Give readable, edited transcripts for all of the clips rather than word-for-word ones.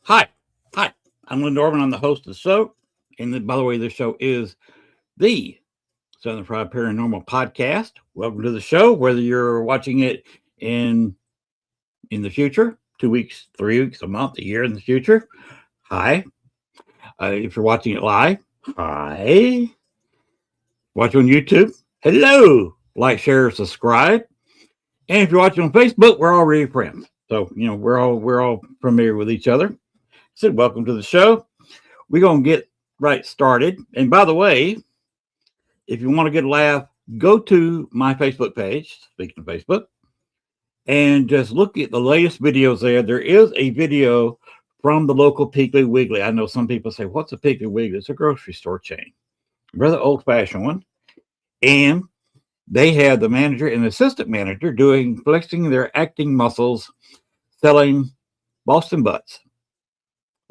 Hi. I'm Len Dorman. I'm the host of the show. And by the way, this show is the Southern Fried Paranormal Podcast. Welcome to the show, whether you're watching it in the future, 2 weeks, 3 weeks, a month, a year in the future. Hi. If you're watching it live, hi. Watch on YouTube, hello. Like, share, subscribe. And if you're watching on Facebook, we're already friends. So, we're all familiar with each other. So welcome to the show. We're going to get right started. And by the way, if you want to get a laugh, go to my Facebook page, speaking of Facebook, and just look at the latest videos there. There is a video from the local Piggly Wiggly. I know some people say, what's a Piggly Wiggly? It's a grocery store chain. Rather old-fashioned one. And they had the manager and assistant manager flexing their acting muscles, selling Boston butts.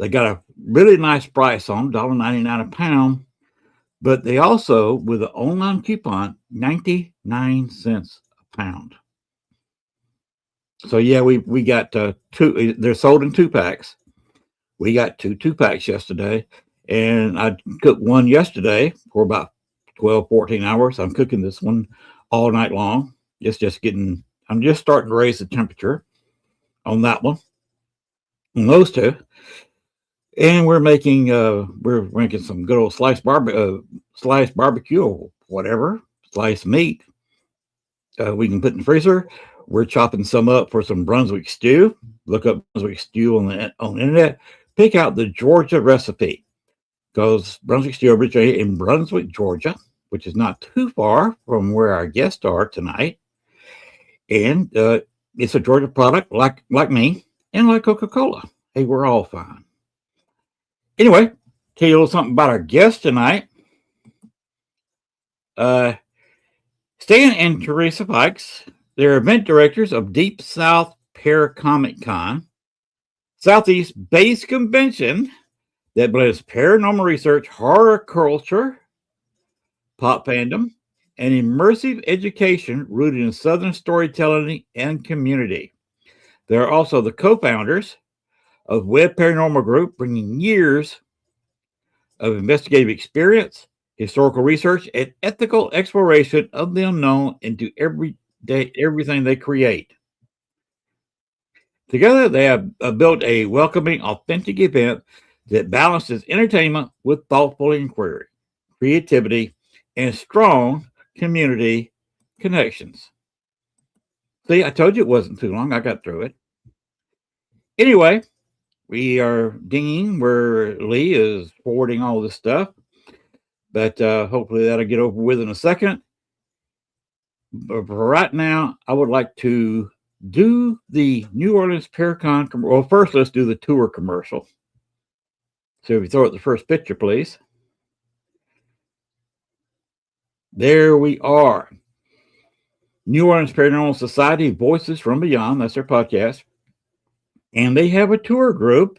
They got a really nice price on $1.99 a pound, but they also, with an online coupon, 99 cents a pound. So yeah, we got two. They're sold in 2-packs. We got two 2-packs yesterday, and I cooked one yesterday for about 12, 14 hours. I'm cooking this one all night long. I'm just starting to raise the temperature on that one, on those two. And we're making some good old sliced barbecue or whatever, sliced meat. We can put in the freezer. We're chopping some up for some Brunswick stew. Look up Brunswick stew on the internet. Pick out the Georgia recipe, because Brunswick stew originated in Brunswick, Georgia, which is not too far from where our guests are tonight. And it's a Georgia product, like me and like Coca-Cola. Hey, we're all fine. Anyway, tell you a little something about our guest tonight. Stan and Teresa Fikes, they're event directors of Deep South Para-Comi-Con, Southeast-based convention that blends paranormal research, horror culture, pop fandom, and immersive education rooted in Southern storytelling and community. They're also the co-founders of Webb Paranormal Group, bringing years of investigative experience, historical research, and ethical exploration of the unknown into everything they create. Together, they have built a welcoming, authentic event that balances entertainment with thoughtful inquiry, creativity, and strong community connections. See, I told you it wasn't too long. I got through it. Anyway, we are dinging where Lee is forwarding all this stuff, but hopefully that'll get over with in a second. But for right now, I would like to do the New Orleans Para-Con. Well, first, let's do the tour commercial. So if you throw up the first picture, please. There we are. New Orleans Paranormal Society, Voices from Beyond. That's their podcast. And they have a tour group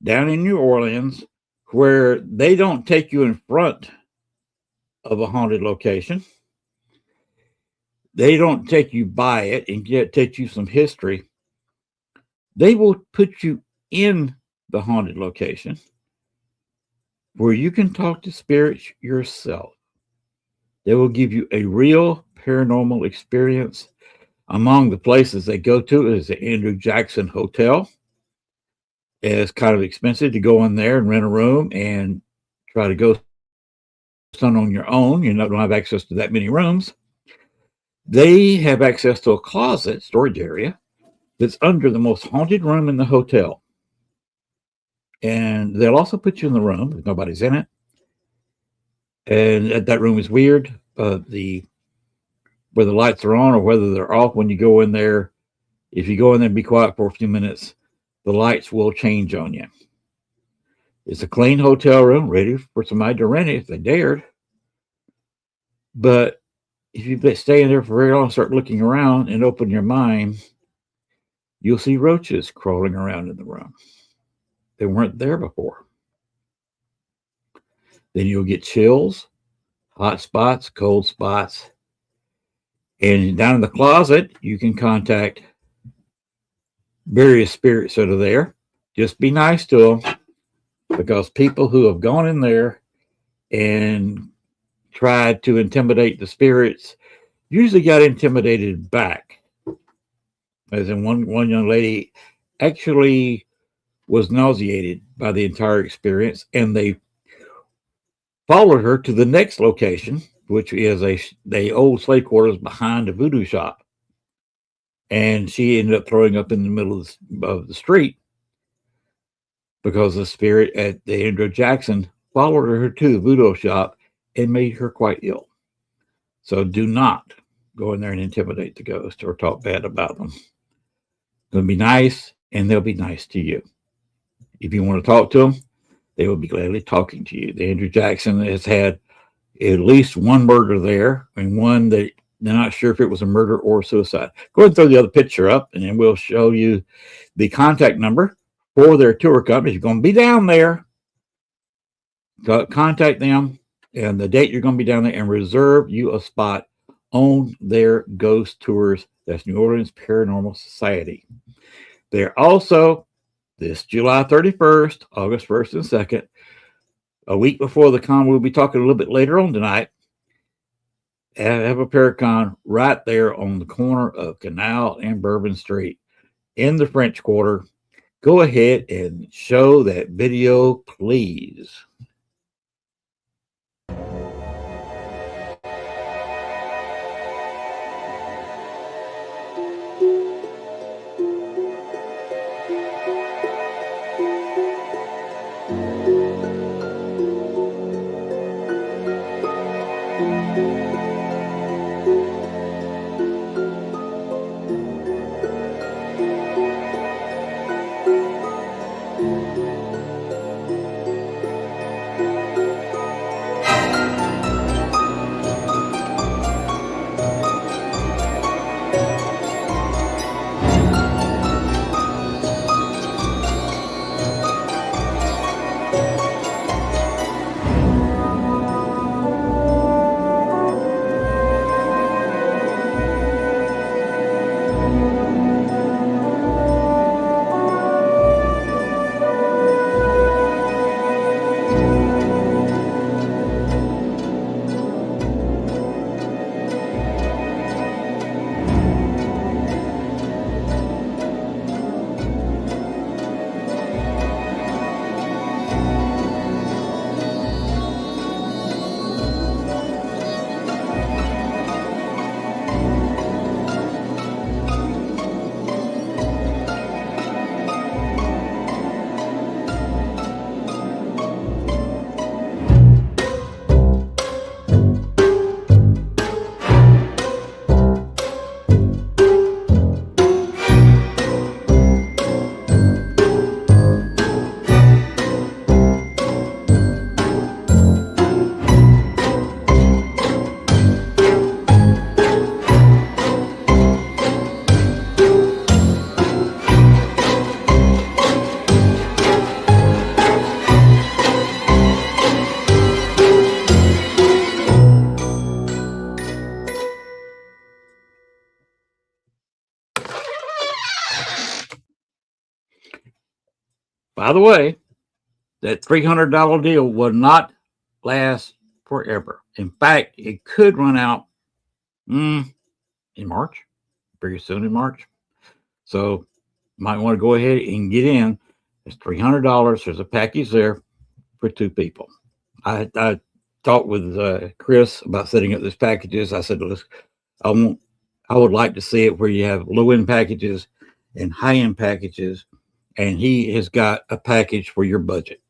down in New Orleans where they don't take you in front of a haunted location. They don't take you by it and teach you some history. They will put you in the haunted location where you can talk to spirits yourself. They will give you a real paranormal experience. Among the places they go to is the Andrew Jackson Hotel. It's kind of expensive to go in there and rent a room and try to go on your own. You don't have access to that many rooms. They have access to a closet storage area that's under the most haunted room in the hotel. And they'll also put you in the room if nobody's in it. And that room is weird. Whether the lights are on or whether they're off when you go in there, if you go in there and be quiet for a few minutes, the lights will change on you. It's a clean hotel room, ready for somebody to rent it if they dared. But if you've been staying there for very long, start looking around and open your mind, you'll see roaches crawling around in the room. They weren't there before. Then you'll get chills, hot spots, cold spots. And down in the closet, you can contact various spirits that are there just be nice to them, because people who have gone in there and tried to intimidate the spirits usually got intimidated back. As in one young lady actually was nauseated by the entire experience, and they followed her to the next location, which is the old slave quarters behind a voodoo shop. And she ended up throwing up in the middle of the street because the spirit at the Andrew Jackson followed her to the voodoo shop and made her quite ill. So do not go in there and intimidate the ghost or talk bad about them. Going to be nice, and they'll be nice to you. If you want to talk to them, they will be gladly talking to you. The Andrew Jackson has had at least one murder there, and one that they're not sure if it was a murder or suicide. Go ahead and throw the other picture up, and then we'll show you the contact number for their tour company. You're going to be down there. Contact them and the date you're going to be down there, and reserve you a spot on their ghost tours. That's New Orleans Paranormal Society. They're also, this July 31st, August 1st and 2nd, a week before the con, we'll be talking a little bit later on tonight, have a Para-Con right there on the corner of Canal and Bourbon Street in the French Quarter. Go ahead and show that video, please. By the way, that $300 deal will not last forever. In fact, it could run out in March, pretty soon in March. So might want to go ahead and get in. It's $300. There's a package there for two people. I talked with Chris about setting up these packages. I said, listen, I would like to see it where you have low-end packages and high-end packages. And he has got a package for your budget.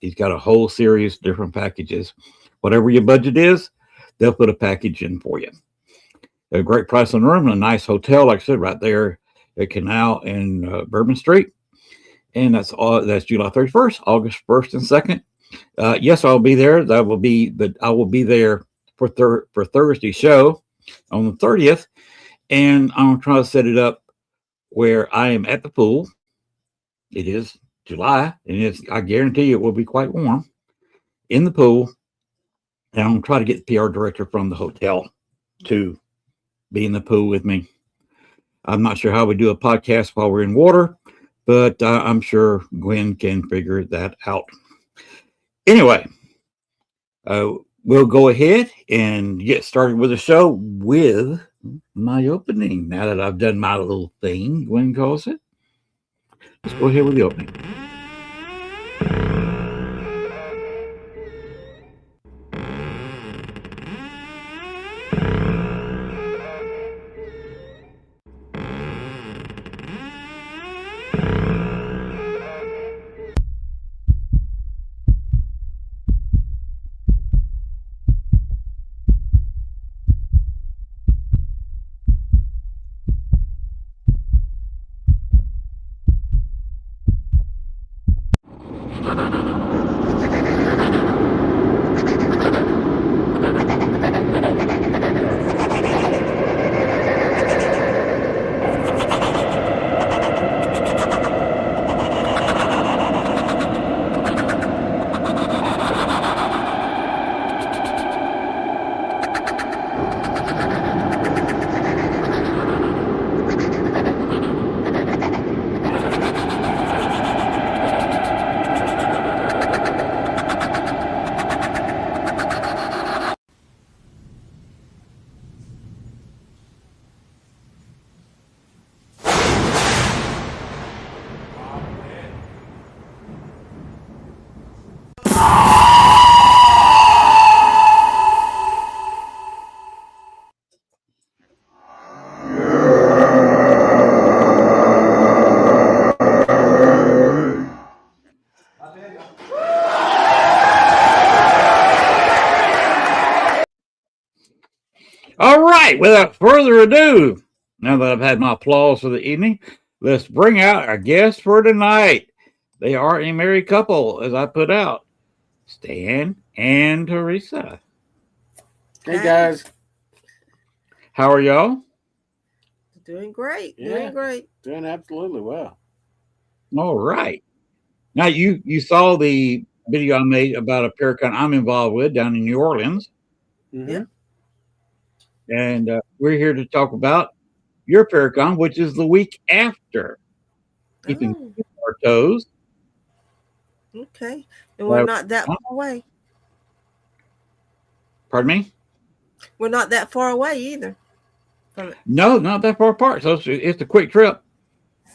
He's got a whole series of different packages. Whatever your budget is, they'll put a package in for you. A great price on the room, a nice hotel, like I said, right there at Canal and Bourbon Street. And that's July 31st, August 1st and 2nd. Yes, I'll be there. But I will be there for Thursday's show on the 30th. And I'm going to try to set it up where I am at the pool. It is July, and I guarantee you it will be quite warm in the pool. And I'm going to try to get the PR director from the hotel to be in the pool with me. I'm not sure how we do a podcast while we're in water, but I'm sure Gwen can figure that out. Anyway, we'll go ahead and get started with the show with my opening. Now that I've done my little thing, Gwen calls it. Let's go ahead with the opening. All right, without further ado, now that I've had my applause for the evening, let's bring out our guests for tonight. They are a married couple, as I put out, Stan and Teresa. Hey guys. How are y'all? Doing great. Yeah. Doing great. Doing absolutely well. All right. Now you saw the video I made about a Para-Con I'm involved with down in New Orleans. Mm-hmm. Yep. And we're here to talk about your Para-Con, which is the week after. Keeping our toes. Okay. And we're not that far away. Pardon me? We're not that far away either from it. No, not that far apart. So it's a quick trip.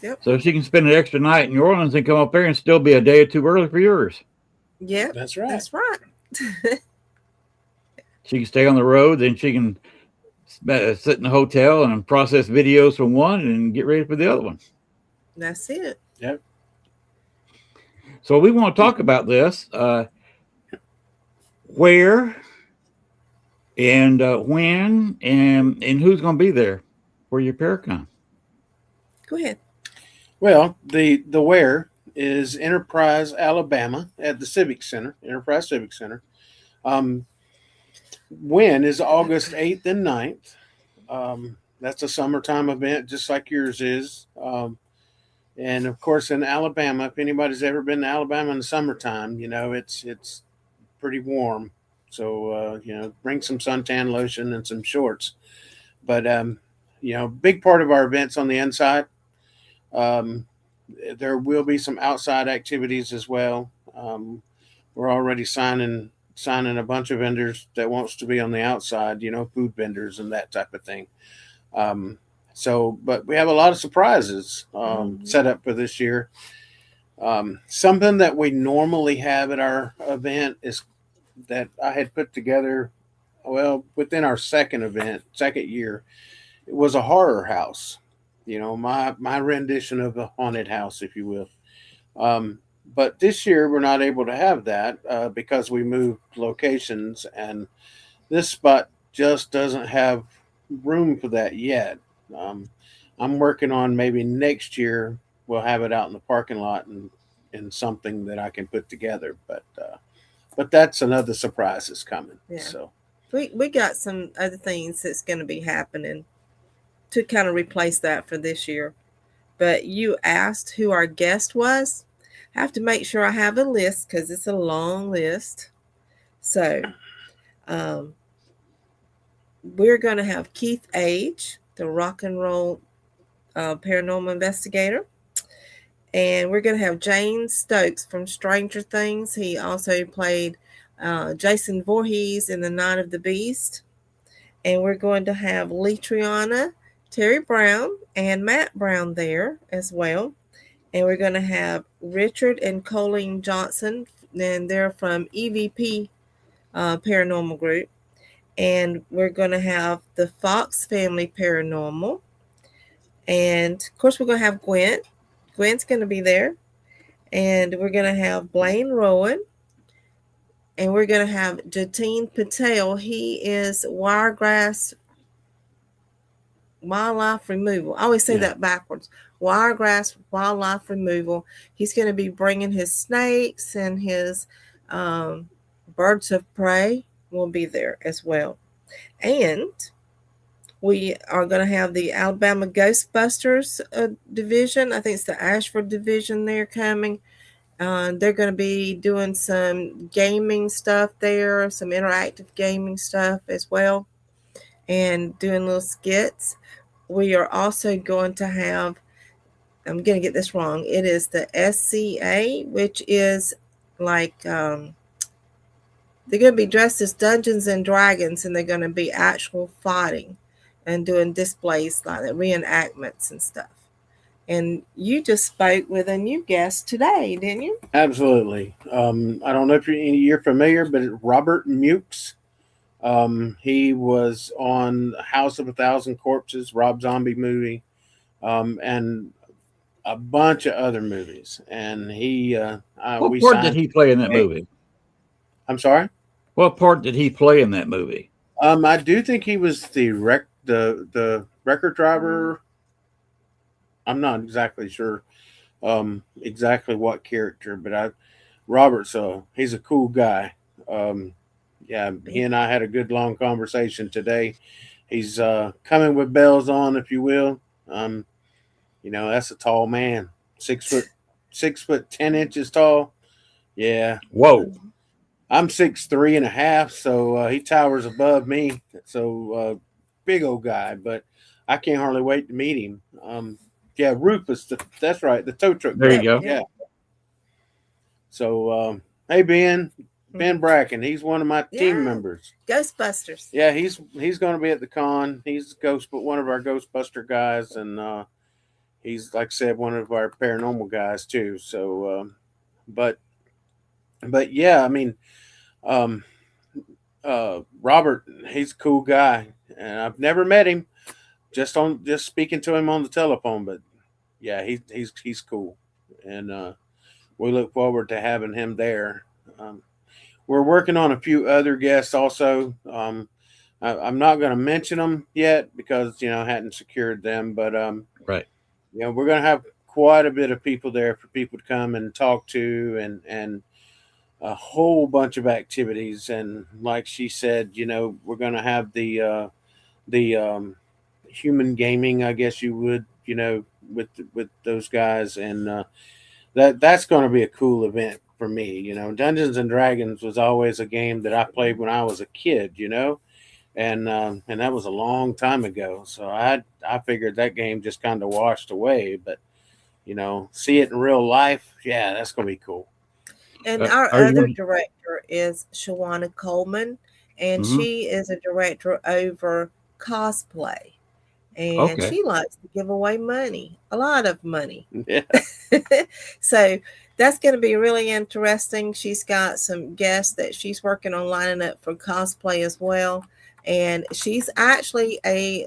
Yep. So she can spend an extra night in New Orleans and come up there and still be a day or two early for yours. Yep. That's right. That's right. She can stay on the road, then she can sit in the hotel and process videos from one and get ready for the other one. That's it. Yep. So we want to talk about this. Where and when and who's going to be there for your Para-Con? Go ahead. Well, the where is Enterprise, Alabama, at the Civic Center, Enterprise Civic Center. When is August 8th and 9th. That's a summertime event, just like yours is. And of course, in Alabama, if anybody's ever been to Alabama in the summertime, you know it's pretty warm. So bring some suntan lotion and some shorts. But big part of our events on the inside. There will be some outside activities as well. We're already signing a bunch of vendors that wants to be on the outside, food vendors and that type of thing. But we have a lot of surprises set up for this year. Something that we normally have at our event is that I had put together, within our second year, it was a horror house. My rendition of a haunted house, if you will. But this year we're not able to have that because we moved locations, and this spot just doesn't have room for that yet. I'm working on maybe next year we'll have it out in the parking lot and something that I can put together. But that's another surprise that's coming. Yeah. So we got some other things that's going to be happening to kind of replace that for this year. But you asked who our guest was. I have to make sure I have a list because it's a long list. So we're going to have Keith Age, the rock and roll paranormal investigator. And we're going to have Jane Stokes from Stranger Things. He also played Jason Voorhees in The Night of the Beast. And we're going to have Letriana, Terry Brown, and Matt Brown there as well. And we're going to have Richard and Colleen Johnson, and they're from EVP Paranormal Group. And we're going to have the Fox Family Paranormal. And, of course, we're going to have Gwen. Gwen's going to be there. And we're going to have Blaine Rowan. And we're going to have Jatin Patel. He is Wiregrass Wildlife Removal. I always say that backwards. Wiregrass Wildlife Removal. He's going to be bringing his snakes, and his birds of prey will be there as well. And we are going to have the Alabama Ghostbusters division. I think it's the Ashford division they're coming. They're going to be doing some gaming stuff there, some interactive gaming stuff as well, and doing little skits. We are also going to have, I'm going to get this wrong, it is the SCA, which is like, they're going to be dressed as Dungeons and Dragons, and they're going to be actual fighting and doing displays like that, reenactments and stuff. And you just spoke with a new guest today, didn't you? Absolutely. I don't know if you're familiar, but Robert Mukes. He was on House of a Thousand Corpses, Rob Zombie movie, and a bunch of other movies. And he, what part did he play in that movie? I'm sorry? What part did he play in that movie? I do think he was the record driver. I'm not exactly sure exactly what character, but Robert's he's a cool guy. Yeah, he and I had a good long conversation today. He's coming with bells on, if you will. That's a tall man, 6'10" tall. Yeah. Whoa. I'm 6'3.5", so he towers above me. So big old guy, but I can't hardly wait to meet him. Yeah, Rufus. That's right. The tow truck. There you go. Yeah. So, hey, Ben Bracken. He's one of my team members. Ghostbusters. Yeah, he's going to be at the con. He's one of our Ghostbuster guys, and he's, like I said, one of our paranormal guys too. So, but yeah, I mean, Robert, he's a cool guy, and I've never met him. Just speaking to him on the telephone, but yeah, he's cool, and we look forward to having him there. We're working on a few other guests also. I'm not going to mention them yet because I hadn't secured them, but right. We're going to have quite a bit of people there for people to come and talk to, and a whole bunch of activities. And like she said, we're going to have the human gaming, I guess you would, with those guys, and that's going to be a cool event for me. Dungeons and Dragons was always a game that I played when I was a kid, and that was a long time ago. So I figured that game just kind of washed away, but see it in real life, yeah, that's going to be cool. And our other director is Shawana Coleman, and she is a director over cosplay. And she likes to give away money, a lot of money. Yeah. So that's going to be really interesting. She's got some guests that she's working on lining up for cosplay as well. And she's actually a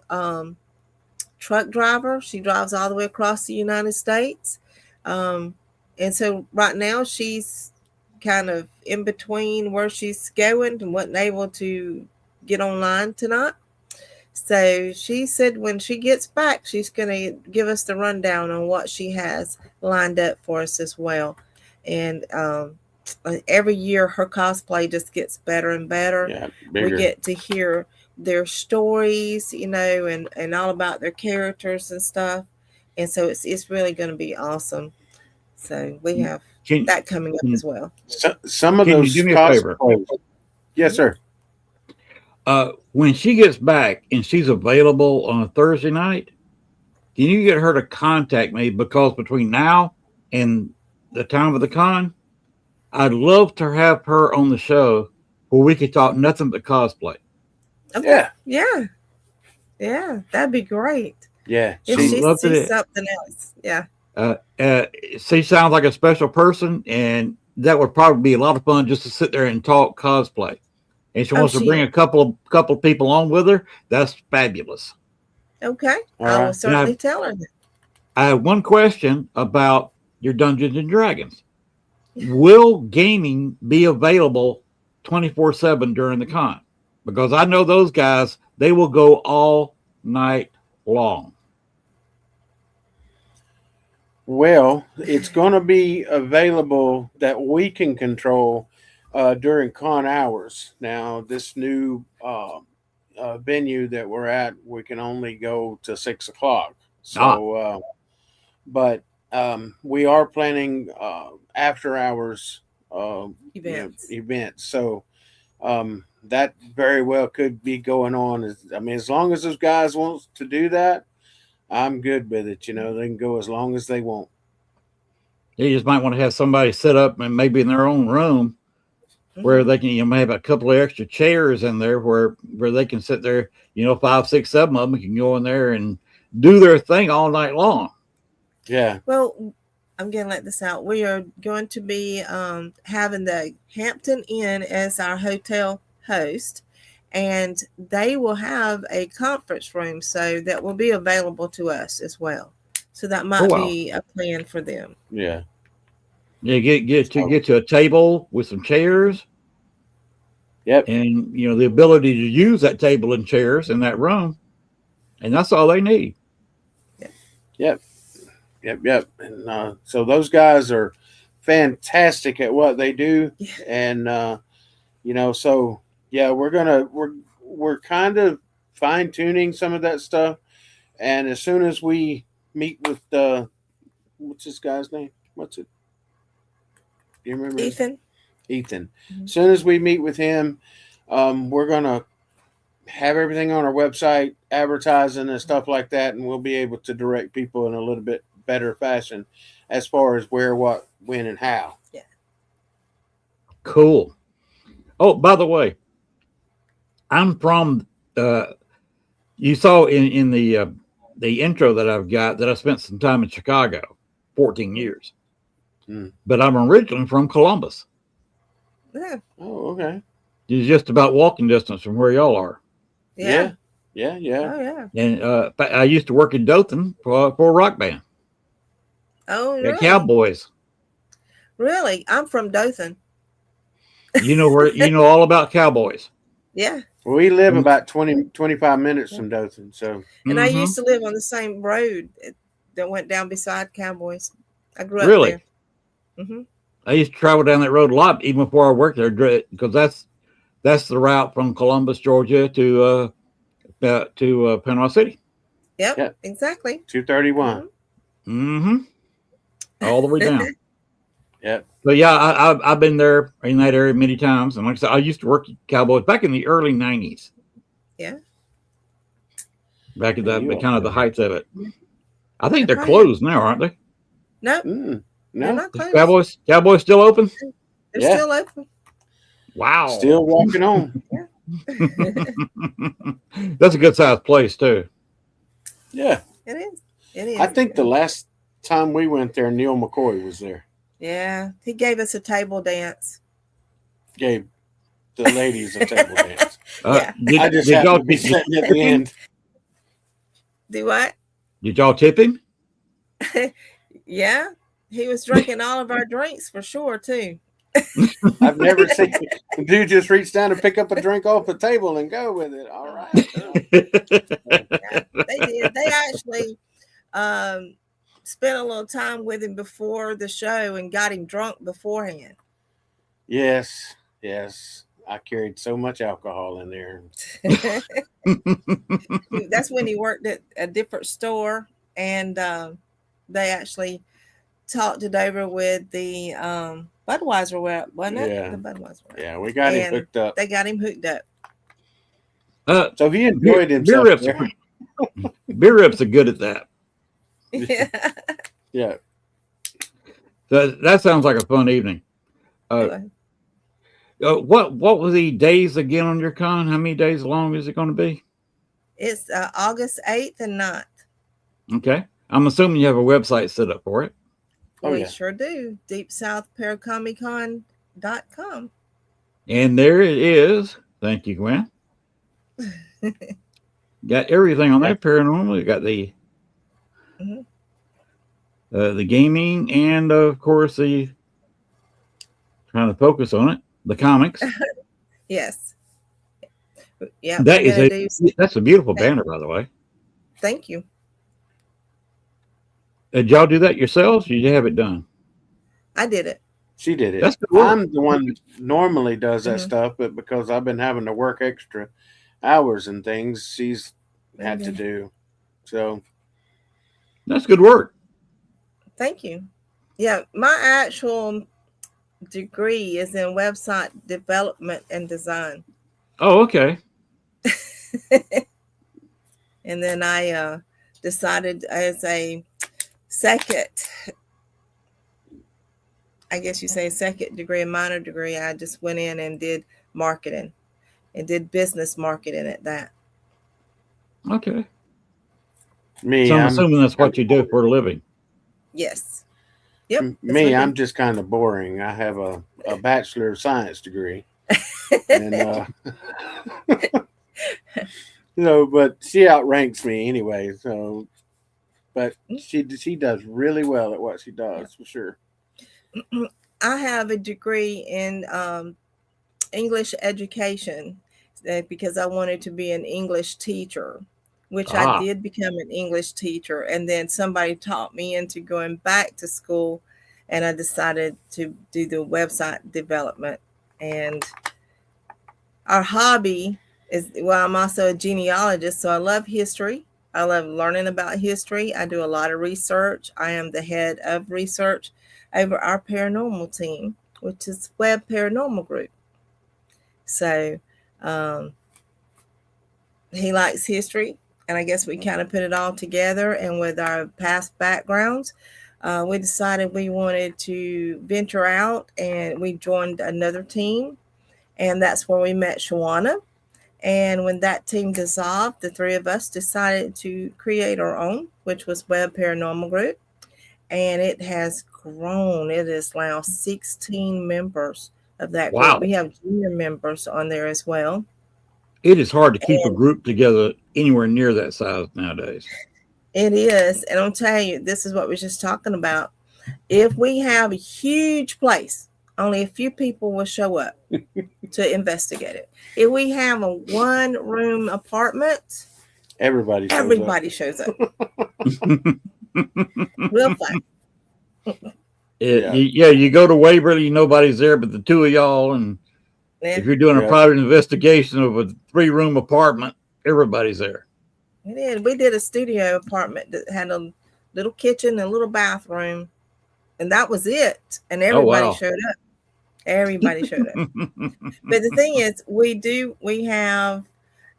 truck driver. She drives all the way across the United States. And so right now she's kind of in between where she's going and wasn't able to get online tonight. So she said when she gets back, she's going to give us the rundown on what she has lined up for us as well. And every year her cosplay just gets better and better. Yeah, we get to hear their stories, and all about their characters and stuff. And so it's really going to be awesome. So we have that coming up as well. Some of those do me a favor? Yes, sir. When she gets back and she's available on a Thursday night, can you get her to contact me? Because between now in the time of the con, I'd love to have her on the show where we could talk nothing but cosplay. Okay. Yeah, that'd be great. Yeah, If She she loved sees it. something else. Yeah. She sounds like a special person, and that would probably be a lot of fun just to sit there and talk cosplay. And she wants to bring a couple of people on with her. That's fabulous. Okay. All I will right. certainly tell her that. I have one question about your Dungeons and Dragons. Will gaming be available 24/7 during the con? Because I know those guys, they will go all night long. Well, it's going to be available that we can control during con hours. Now, this new venue that we're at, we can only go to 6 o'clock. So, but we are planning after hours events. So that very well could be going on. I mean, as long as those guys want to do that, I'm good with it. They can go as long as they want. You just might want to have somebody set up and maybe in their own room where they can have a couple of extra chairs in there where they can sit there, 5, 6, 7 of them can go in there and do their thing all night long. Yeah. Well, I'm going to let this out. We are going to be having the Hampton Inn as our hotel host, and they will have a conference room, so that will be available to us as well. So that might be a plan for them. Yeah. Yeah, get to a table with some chairs. Yep. And the ability to use that table and chairs in that room, and that's all they need. Yep. And so those guys are fantastic at what they do, and so yeah, we're kind of fine tuning some of that stuff, and as soon as we meet with what's this guy's name? What's it? Do you remember? Ethan. Mm-hmm. As soon as we meet with him, we're gonna have everything on our website, advertising and stuff like that, and we'll be able to direct people in a little bit better fashion as far as where, what, when, and how. Yeah. Cool. Oh, by the way, I'm from. You saw in the intro that I've got that I spent some time in Chicago, 14 years. But I'm originally from Columbus. Yeah. Oh, okay. It's just about walking distance from where y'all are. Yeah. Oh, yeah. And I used to work in Dothan for a rock band. Oh, really? Cowboys. Really? I'm from Dothan. You know all about Cowboys. Yeah. We live about 25 minutes from Dothan. So. And I used to live on the same road that went down beside Cowboys. I grew up there. Mm-hmm. I used to travel down that road a lot, even before I worked there, because that's the route from Columbus, Georgia, to Panama City. Yep. Exactly. 231. Mm-hmm. All the way down. Yep. So yeah, I've been there in that area many times, and like I said, I used to work at Cowboys back in the early '90s. Yeah. Back at the heights of it. I think they're closed now, aren't they? Nope. No, they're not closed. Cowboys still open? They're still open. Wow. Still walking on. That's a good sized place too. Yeah. It is. I think the last time we went there, Neil McCoy was there. Yeah. He gave us a table dance. Gave the ladies a table dance. Yeah. I just happened to be sitting at the end. Do what? Did y'all tip him? Yeah. He was drinking all of our drinks for sure too. I've never seen the dude just reach down and pick up a drink off the table and go with it. All right. Yeah, they did. They actually spent a little time with him before the show and got him drunk beforehand. Yes. I carried so much alcohol in there. That's when he worked at a different store, and they actually talked it over with the Budweiser rep, wasn't it? Yeah. The Budweiser rep. Yeah, we got him hooked up. They got him hooked up. So he enjoyed himself. Beer reps are good at that. Yeah. Yeah. So that sounds like a fun evening. Anyway, What were the days again on your con? How many days long is it going to be? it's August 8th and 9th. Okay. I'm assuming you have a website set up for it. Oh, We yeah. sure do. DeepSouthParaComiCon.com. And there it is. Thank you, Gwen. Got everything on there. Paranormal. You got the Mhm. the gaming, and of course the trying to focus on it. The comics. Yes. Yeah, we're gonna do. That's a beautiful banner, by the way. Thank you. Did y'all do that yourselves? Or did you have it done? I did it. She did it. That's good work. I'm the one that normally does that Mhm. stuff, but because I've been having to work extra hours and things, she's had to Mhm. do. So That's good work. Thank you. Yeah, my actual degree is in website development and design. Oh, okay. And then I decided as a second, I guess you say second degree, a minor degree, I just went in and did marketing and did business marketing at that. Okay. me, So I'm I'm assuming that's what you do for a living. Yes. Yep. that's me, what I I'm just kind of boring. I have a Bachelor of Science degree, and but she outranks me anyway. So, but she does really well at what she does for sure. I have a degree in English education because I wanted to be an English teacher, which I Ah, did become an English teacher. And then somebody taught me into going back to school, and I decided to do the website development. And our hobby is, well, I'm also a genealogist, so I love history. I love learning about history. I do a lot of research. I am the head of research over our paranormal team, which is Webb Paranormal Group. So he likes history, and I guess we kind of put it all together. And with our past backgrounds, we decided we wanted to venture out, and we joined another team, and that's where we met Shawana. And when that team dissolved, the three of us decided to create our own, which was Webb Paranormal Group. And it has grown. It is now 16 members of that group. wow. We have junior members on there as well. It is hard to keep a And group together anywhere near that size nowadays. it is. And I'll tell you, this is what we're just talking about. If we have a huge place, only a few people will show up to investigate it. If we have a one-room apartment, Everybody shows up. Real fun. You go to Waverly, nobody's there but the two of y'all, and Yeah, if you're doing a private investigation of a 3-room apartment, everybody's there. we did. We did a studio apartment that had a little kitchen and a little bathroom, and that was it. And everybody showed up. Everybody showed up. But the thing is, we have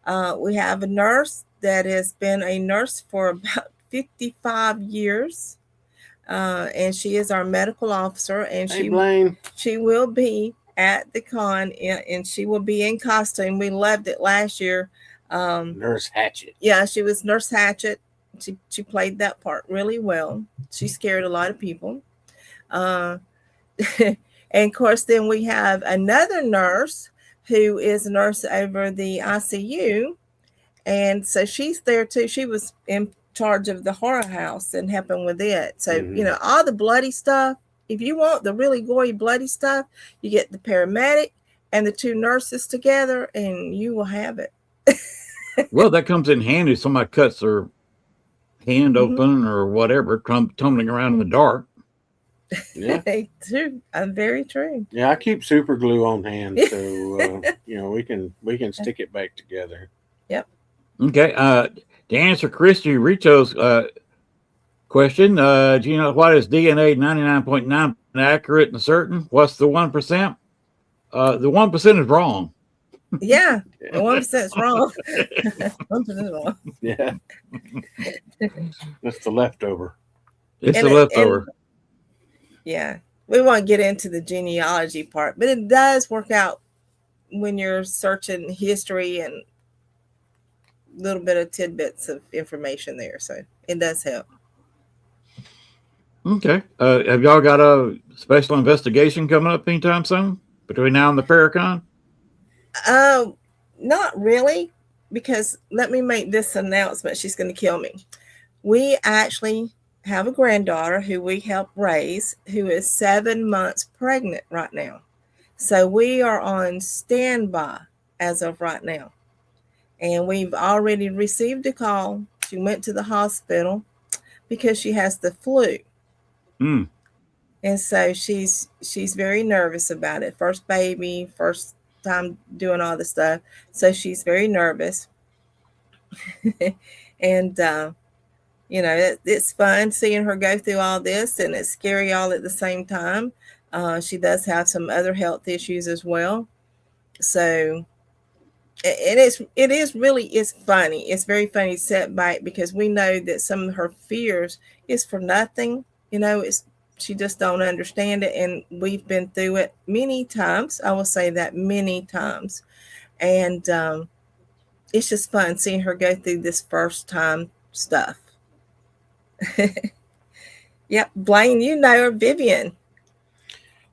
a nurse that has been a nurse for about 55 years. And she is our medical officer, and she will be at the con, and she will be in costume. We loved it last year. Nurse Hatchet. Yeah, she was Nurse Hatchet. She played that part really well. She scared a lot of people. And of course, then we have another nurse who is a nurse over the ICU. And so she's there too. She was in charge of the horror house and helping with it. So, all the bloody stuff, if you want the really gory, bloody stuff, you get the paramedic and the two nurses together and you will have it. Well, that comes in handy if somebody cuts their hand open or whatever, tumbling around in the dark. Yeah, true. Very true. Yeah, I keep super glue on hand, so we can stick it back together. Yep. Okay. To answer Christy Richo's question, do you know what is DNA 99.9 accurate and certain? What's the 1%? The 1% is wrong. Yeah, the 1% is wrong. 1% is wrong. Yeah, that's the leftover. It's the leftover. Yeah. We won't get into the genealogy part, but it does work out when you're searching history and a little bit of tidbits of information there. So it does help. Okay. Have y'all got a special investigation coming up anytime soon between now and the Paracon? Not really, because let me make this announcement. She's going to kill me. We actually have a granddaughter who we help raise, who is 7 months pregnant right now. So we are on standby as of right now. And we've already received a call. She went to the hospital because she has the flu. Hmm. And so she's very nervous about it. First baby, first time doing all the stuff. So she's very nervous. And it's fun seeing her go through all this, and it's scary all at the same time. She does have some other health issues as well. So it's funny. It's very funny setback because we know that some of her fears is for nothing. She just don't understand it, and we've been through it many times. I will say that many times, and it's just fun seeing her go through this first time stuff. Yep, Blaine, you know her, Vivian.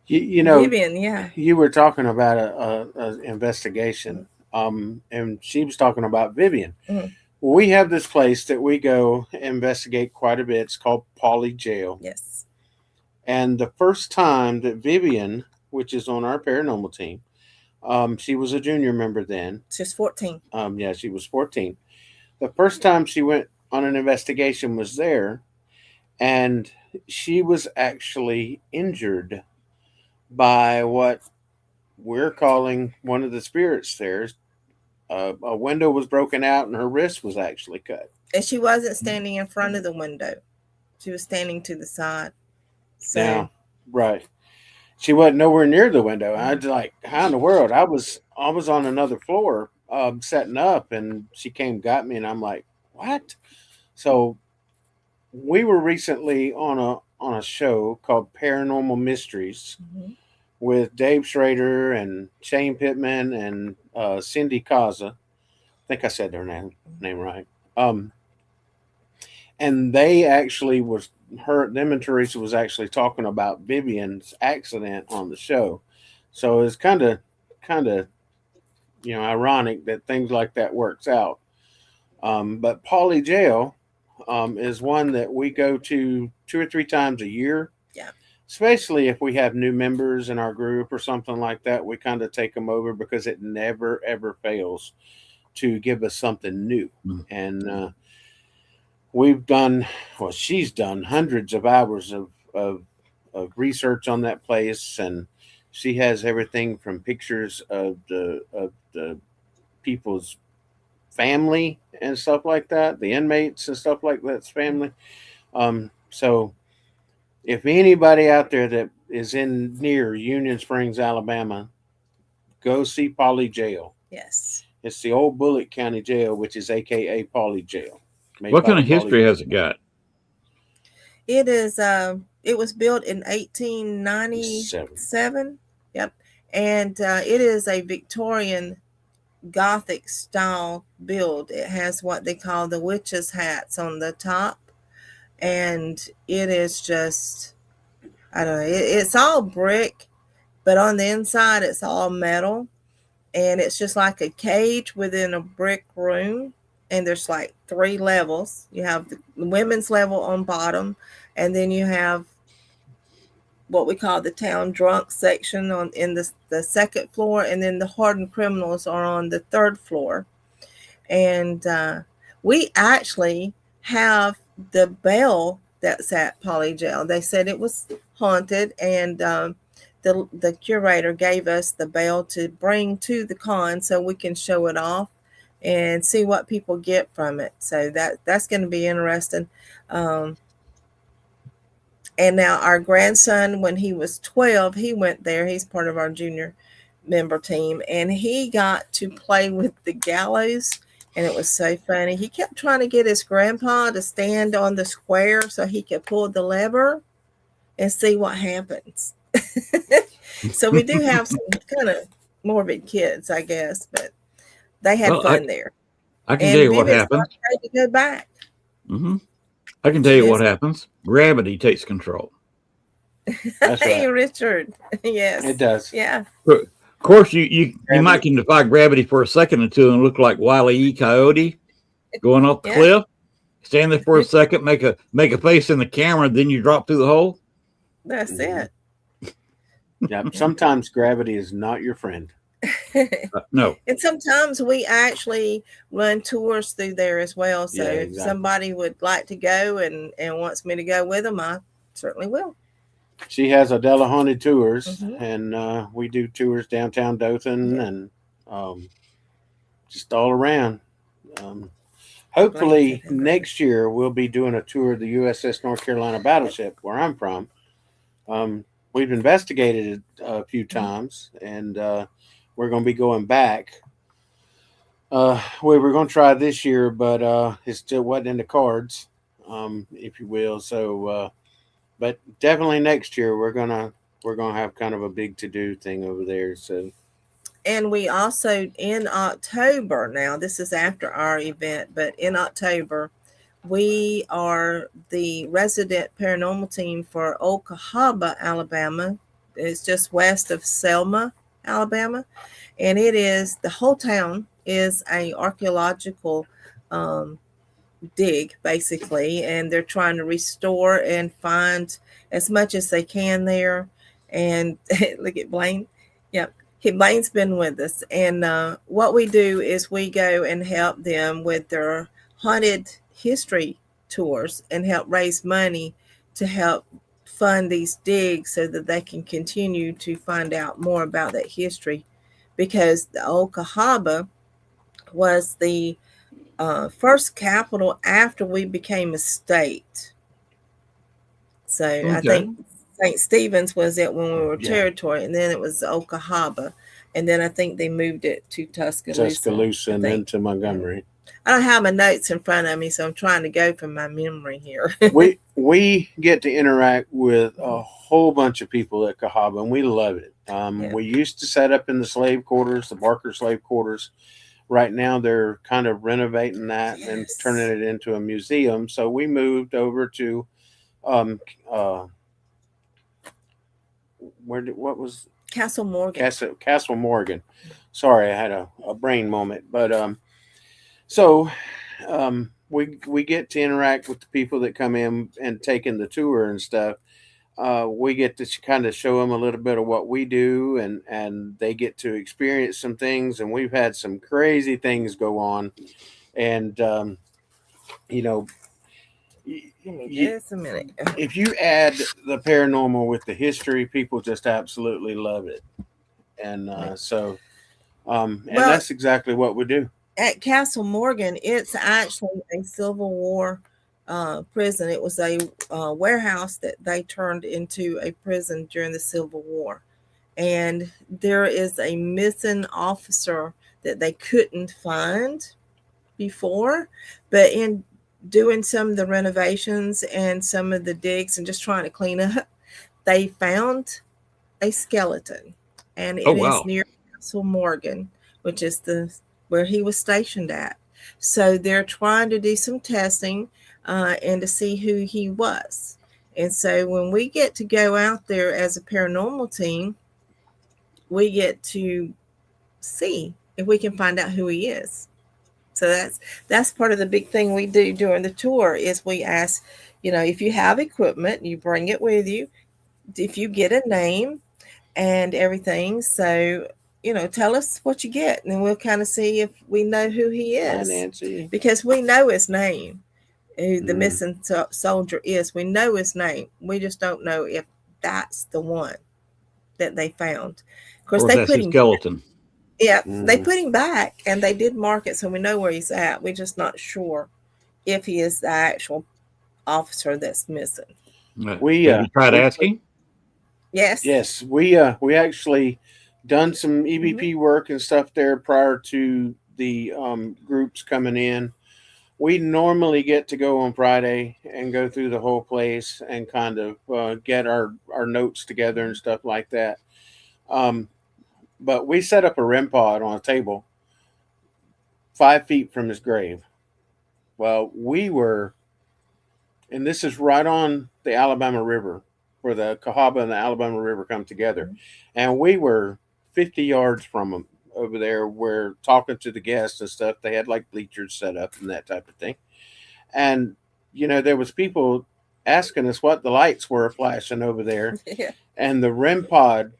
Vivian, yeah. You were talking about a investigation, and she was talking about Vivian. Mm-hmm. We have this place that we go investigate quite a bit. It's called Polly Jail. Yes. And the first time that Vivian, which is on our paranormal team, she was a junior member then. She was 14. Yeah, she was 14. The first time she went on an investigation was there, and she was actually injured by what we're calling one of the spirits there. A window was broken out and her wrist was actually cut. And she wasn't standing in front of the window. She was standing to the side. So yeah, right. She wasn't nowhere near the window. I was like, how in the world? I was on another floor setting up, and she came got me, and I'm like, what? So we were recently on a show called Paranormal Mysteries. Mm-hmm. With Dave Schrader and Shane Pittman and Cindy Kaza. I think I said their name right. And they actually them and Teresa was actually talking about Vivian's accident on the show. So it's kind of ironic that things like that works out. But Polly Jail is one that we go to 2 or 3 times a year. Yeah. Especially if we have new members in our group or something like that, we kind of take them over because it never, ever fails to give us something new. Mm-hmm. And she's done hundreds of hours of research on that place. And she has everything from pictures of the people's family and stuff like that, the inmates and stuff like that's family. So if anybody out there that is near Union Springs, Alabama, go see Polly Jail. Yes. It's the old Bullitt County Jail, which is AKA Polly Jail. What kind of history has it got? It is. It was built in 1897. Yep. And it is a Victorian Gothic style build. It has what they call the witches' hats on the top. And it is just, I don't know, it's all brick, but on the inside it's all metal, and it's just like a cage within a brick room, and there's like 3 levels. You have the women's level on bottom, and then you have what we call the town drunk section in the second floor, and then the hardened criminals are on the 3rd floor. And we actually have the bell that's at Polly Jail. They said it was haunted, and the curator gave us the bell to bring to the con so we can show it off and see what people get from it. So that's going to be interesting. And now our grandson, when he was 12, he went there. He's part of our junior member team, and he got to play with the gallows. And it was so funny. He kept trying to get his grandpa to stand on the square so he could pull the lever. and see what happens. So we do have some kind of morbid kids, I guess, but they had Well, fun there. I can tell And you what Vivid's not happens. afraid to go back. Hmm I can tell you what Yes. happens. Gravity takes control. That's Hey, right. Richard. Yes. It does. Yeah. Of course, you might Gravity. can defy gravity for a second or two and look like Wile E. Coyote going off the Yeah. cliff. Stand there for a second, make a face in the camera, then you drop through the hole. That's Mhm. it. Yep. Sometimes gravity is not your friend. No. And sometimes we actually run tours through there as well. So Yeah, if exactly. somebody would like to go and wants me to go with them, I certainly will. She has Adela Haunted Tours, Mhm. and we do tours downtown Dothan Yeah. and just all around. Um, Glad hopefully, to have her. next year we'll be doing a tour of the USS North Carolina battleship, where I'm from. We've investigated it a few times, and we're going to be going back. We were going to try this year, but it still wasn't in the cards, if you will. So, but definitely next year we're gonna have kind of a big to do thing over there. So And we also in October, now this is after our event, but in October, we are the resident paranormal team for Oklahoma, Alabama. It's just west of Selma, Alabama. And it is, the whole town is a archaeological um, dig, basically. And they're trying to restore and find as much as they can there. And look at Blaine. Yep. Blaine's been with us. And what we do is we go and help them with their haunted history tours and help raise money to help fund these digs so that they can continue to find out more about that history. Because the old Cahaba was the first capital after we became a state. So I Okay. think St. Stephen's was it when we were Yeah. territory, and then it was Oklahoma, and then I think they moved it to Tuscaloosa. Tuscaloosa and then to Montgomery. I don't have my notes in front of me, so I'm trying to go from my memory here. we get to interact with a whole bunch of people at Cahaba, and we love it. Yeah. We used to set up in the slave quarters, the Barker slave quarters. Right now, they're kind of renovating that and Yes. turning it into a museum. So we moved over to what was Castle Morgan. Castle Morgan. Sorry, I had a brain moment, but so we get to interact with the people that come in and taking the tour and stuff. We get to kind of show them a little bit of what we do, and they get to experience some things. And we've had some crazy things go on, and you know. Give me just a minute. If you add the paranormal with the history, people just absolutely love it, and and Well, that's exactly what we do. At Castle Morgan, it's actually a Civil War prison. It was a warehouse that they turned into a prison during the Civil War. And there is a missing officer that they couldn't find before, but in doing some of the renovations and some of the digs and just trying to clean up, they found a skeleton, and it is near Castle Morgan, which is where he was stationed at. So they're trying to do some testing and to see who he was. And so when we get to go out there as a paranormal team, we get to see if we can find out who he is. So that's part of the big thing we do during the tour is we ask, if you have equipment, you bring it with you. If you get a name and everything, so tell us what you get, and then we'll kind of see if we know who he is. Hi, Nancy. Because we know his name, who the missing soldier is. We know his name. We just don't know if that's the one that they found. Of course, they put him skeleton. Yeah, they put him back, and they did mark it, so we know where he's at. We're just not sure if he is the actual officer that's missing. Have you tried asking? Yes. We actually done some EVP work and stuff there prior to the groups coming in. we normally get to go on Friday and go through the whole place and kind of get our notes together and stuff like that. But we set up a REM pod on a table 5 feet from his grave. Well, we were, and this is right on the Alabama River, where the Cahaba and the Alabama River come together. And we were 50 yards from him over there. We're talking to the guests and stuff. They had like bleachers set up and that type of thing. And, you know, there was people asking us what the lights were flashing over there. Yeah. And the REM pod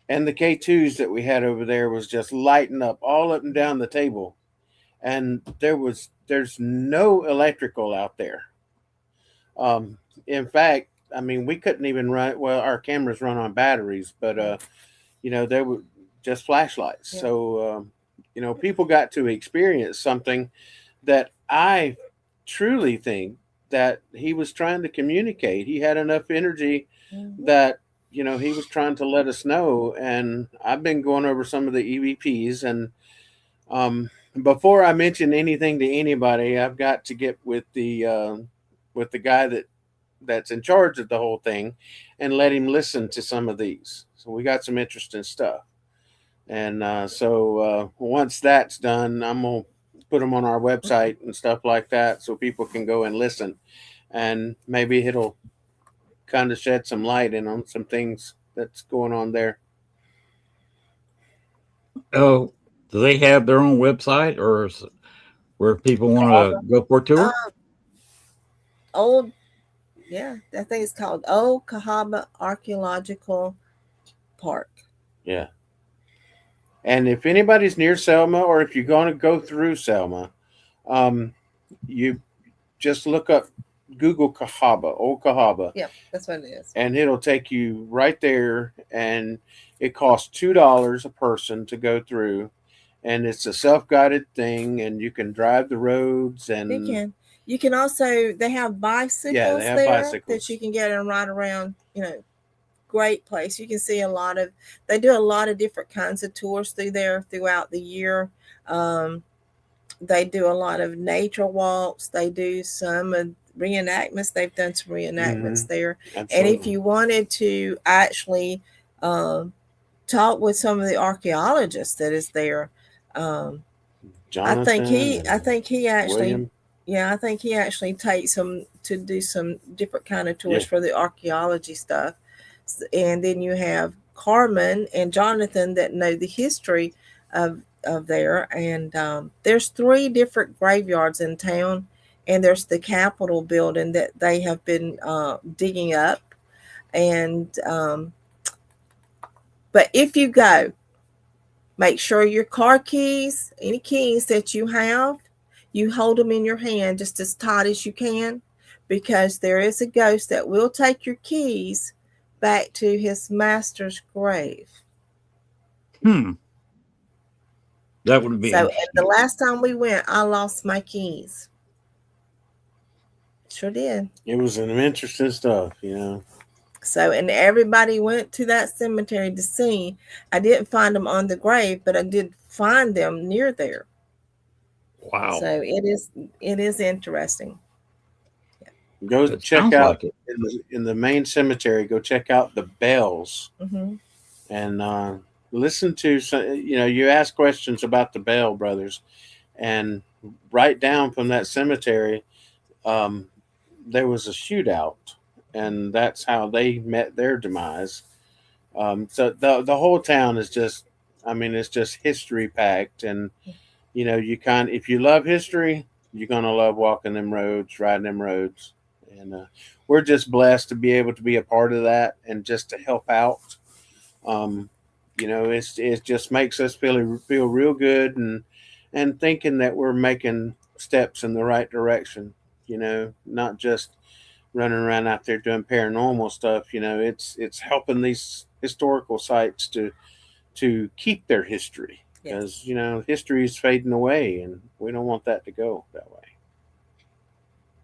and the K2s that we had over there was just lighting up all up and down the table. And there's no electrical out there. In fact, I mean, we couldn't even run. Well, our cameras run on batteries, but you know, they were just flashlights. Yeah. So you know, people got to experience something that I truly think that he was trying to communicate. He had enough energy that, you know, he was trying to let us know. And I've been going over some of the EVPs, and before I mention anything to anybody, I've got to get with the guy that's in charge of the whole thing and let him listen to some of these. So we got some interesting stuff. And so once that's done, I'm going to put them on our website and stuff like that so people can go and listen. And maybe it'll kind of shed some light in on some things that's going on there. Oh, do they have their own website, or where people want to go for a tour? Yeah, I think it's called Old Cahaba Archaeological Park. Yeah. And if anybody's near Selma, or if you're going to go through Selma, you just look up, Google Cahaba, Old Cahaba. Yeah, that's what it is. And it'll take you right there. And it costs $2 a person to go through. And it's a self-guided thing. And you can drive the roads. And you can. You can also, they have bicycles they have there bicycles that you can get and ride around, you know, great place. You can see they do a lot of different kinds of tours through there throughout the year. They do a lot of nature walks. They do some reenactments. They've done some reenactments there. Absolutely. And if you wanted to actually talk with some of the archaeologists that is there, I think he actually, William. Yeah, I think he actually takes them to do some different kind of tours for the archaeology stuff. And then you have Carmen and Jonathan that know the history of there. And there's 3 different graveyards in town. And there's the Capitol building that they have been digging up. And but if you go, make sure your car keys, any keys that you have, you hold them in your hand just as tight as you can, because there is a ghost that will take your keys back to his master's grave. That would be so. And the last time we went, I lost my keys. Sure did. It was some interesting stuff, you know. So, and everybody went to that cemetery to see. I didn't find them on the grave, but I did find them near there. Wow. So it is interesting. Yeah. Go check out in the main cemetery, go check out the bells and listen to some, you know, you ask questions about the Bell brothers, and right down from that cemetery, there was a shootout, and that's how they met their demise. So the whole town is just, I mean, it's just history packed. And you know, if you love history, you're going to love walking them roads, riding them roads. And we're just blessed to be able to be a part of that and just to help out. You know, it just makes us feel real good and thinking that we're making steps in the right direction, you know, not just running around out there doing paranormal stuff. You know, it's helping these historical sites to keep their history. Because, you know, history is fading away, and we don't want that to go that way.